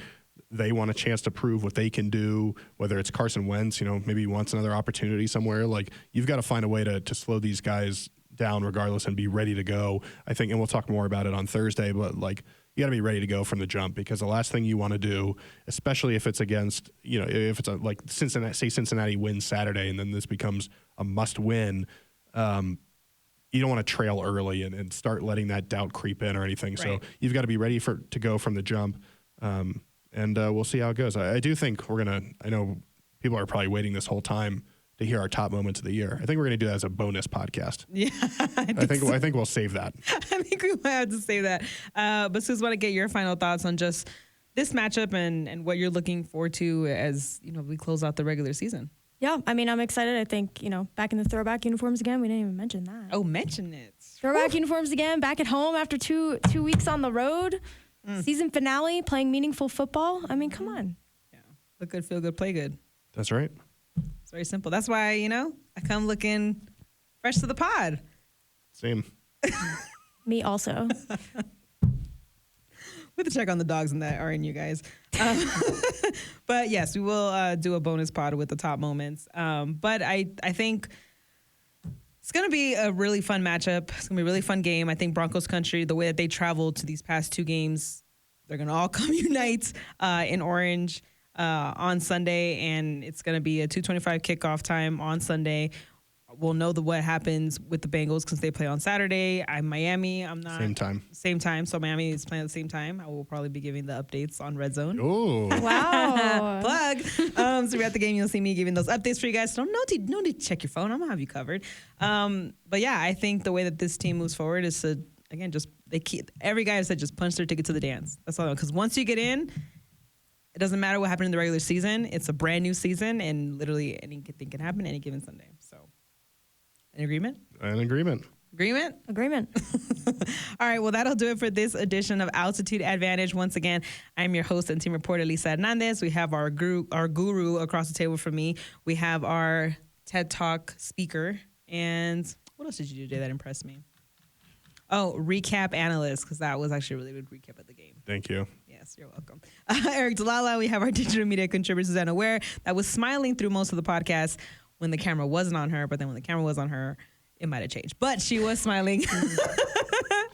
They want a chance to prove what they can do, whether it's Carson Wentz, maybe he wants another opportunity somewhere. You've got to find a way to slow these guys down regardless and be ready to go, I think. And we'll talk more about it on Thursday, but you got to be ready to go from the jump, because the last thing you want to do, especially if it's against, if it's Cincinnati, say Cincinnati wins Saturday and then this becomes a must win, you don't want to trail early and start letting that doubt creep in or anything. Right. So you've got to be ready to go from the jump. And we'll see how it goes. I do think I know people are probably waiting this whole time to hear our top moments of the year. I think we're going to do that as a bonus podcast. Yeah. I think we'll save that. I think we might have to save that. But Suze, want to get your final thoughts on just this matchup and what you're looking forward to as, we close out the regular season. Yeah, I mean, I'm excited. I think, back in the throwback uniforms again. We didn't even mention that. Oh, mention it. Throwback uniforms again, back at home after two weeks on the road. Season finale, playing meaningful football. I mean, come on. Yeah. Look good, feel good, play good. That's right. It's very simple. That's why, I come looking fresh to the pod. Same. Me also. We have to check on the dogs and that are in you guys. But yes, we will do a bonus pod with the top moments. But I think it's going to be a really fun matchup. It's going to be a really fun game. I think Broncos country, the way that they traveled to these past two games, they're going to all come unite in Orange on Sunday, and it's going to be a 2:25 kickoff time on Sunday. We'll know what happens with the Bengals because they play on Saturday. I'm Miami. I'm not. Same time. So Miami is playing at the same time. I will probably be giving the updates on Red Zone. Oh. Wow. Plug. So we're at the game. You'll see me giving those updates for you guys. So no need to check your phone. I'm going to have you covered. But yeah, I think the way that this team moves forward is to, again, every guy said just punch their ticket to the dance. That's all. Because once you get in, it doesn't matter what happened in the regular season. It's a brand new season, and literally anything can happen any given Sunday. So An agreement? An agreement. Agreement? Agreement. All right, well, that'll do it for this edition of Altitude Advantage. Once again, I'm your host and team reporter, Elisa Hernandez. We have our guru across the table from me. We have our TED Talk speaker. And what else did you do today that impressed me? Oh, recap analyst, because that was actually a really good recap of the game. Thank you. Yes, you're welcome. Aric DiLalla, we have our digital media contributor, Susanna Ware, that was smiling through most of the podcast when the camera wasn't on her, but then when the camera was on her, it might have changed. But she was smiling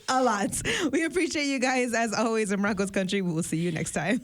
a lot. We appreciate you guys, as always, in Broncos country. We will see you next time.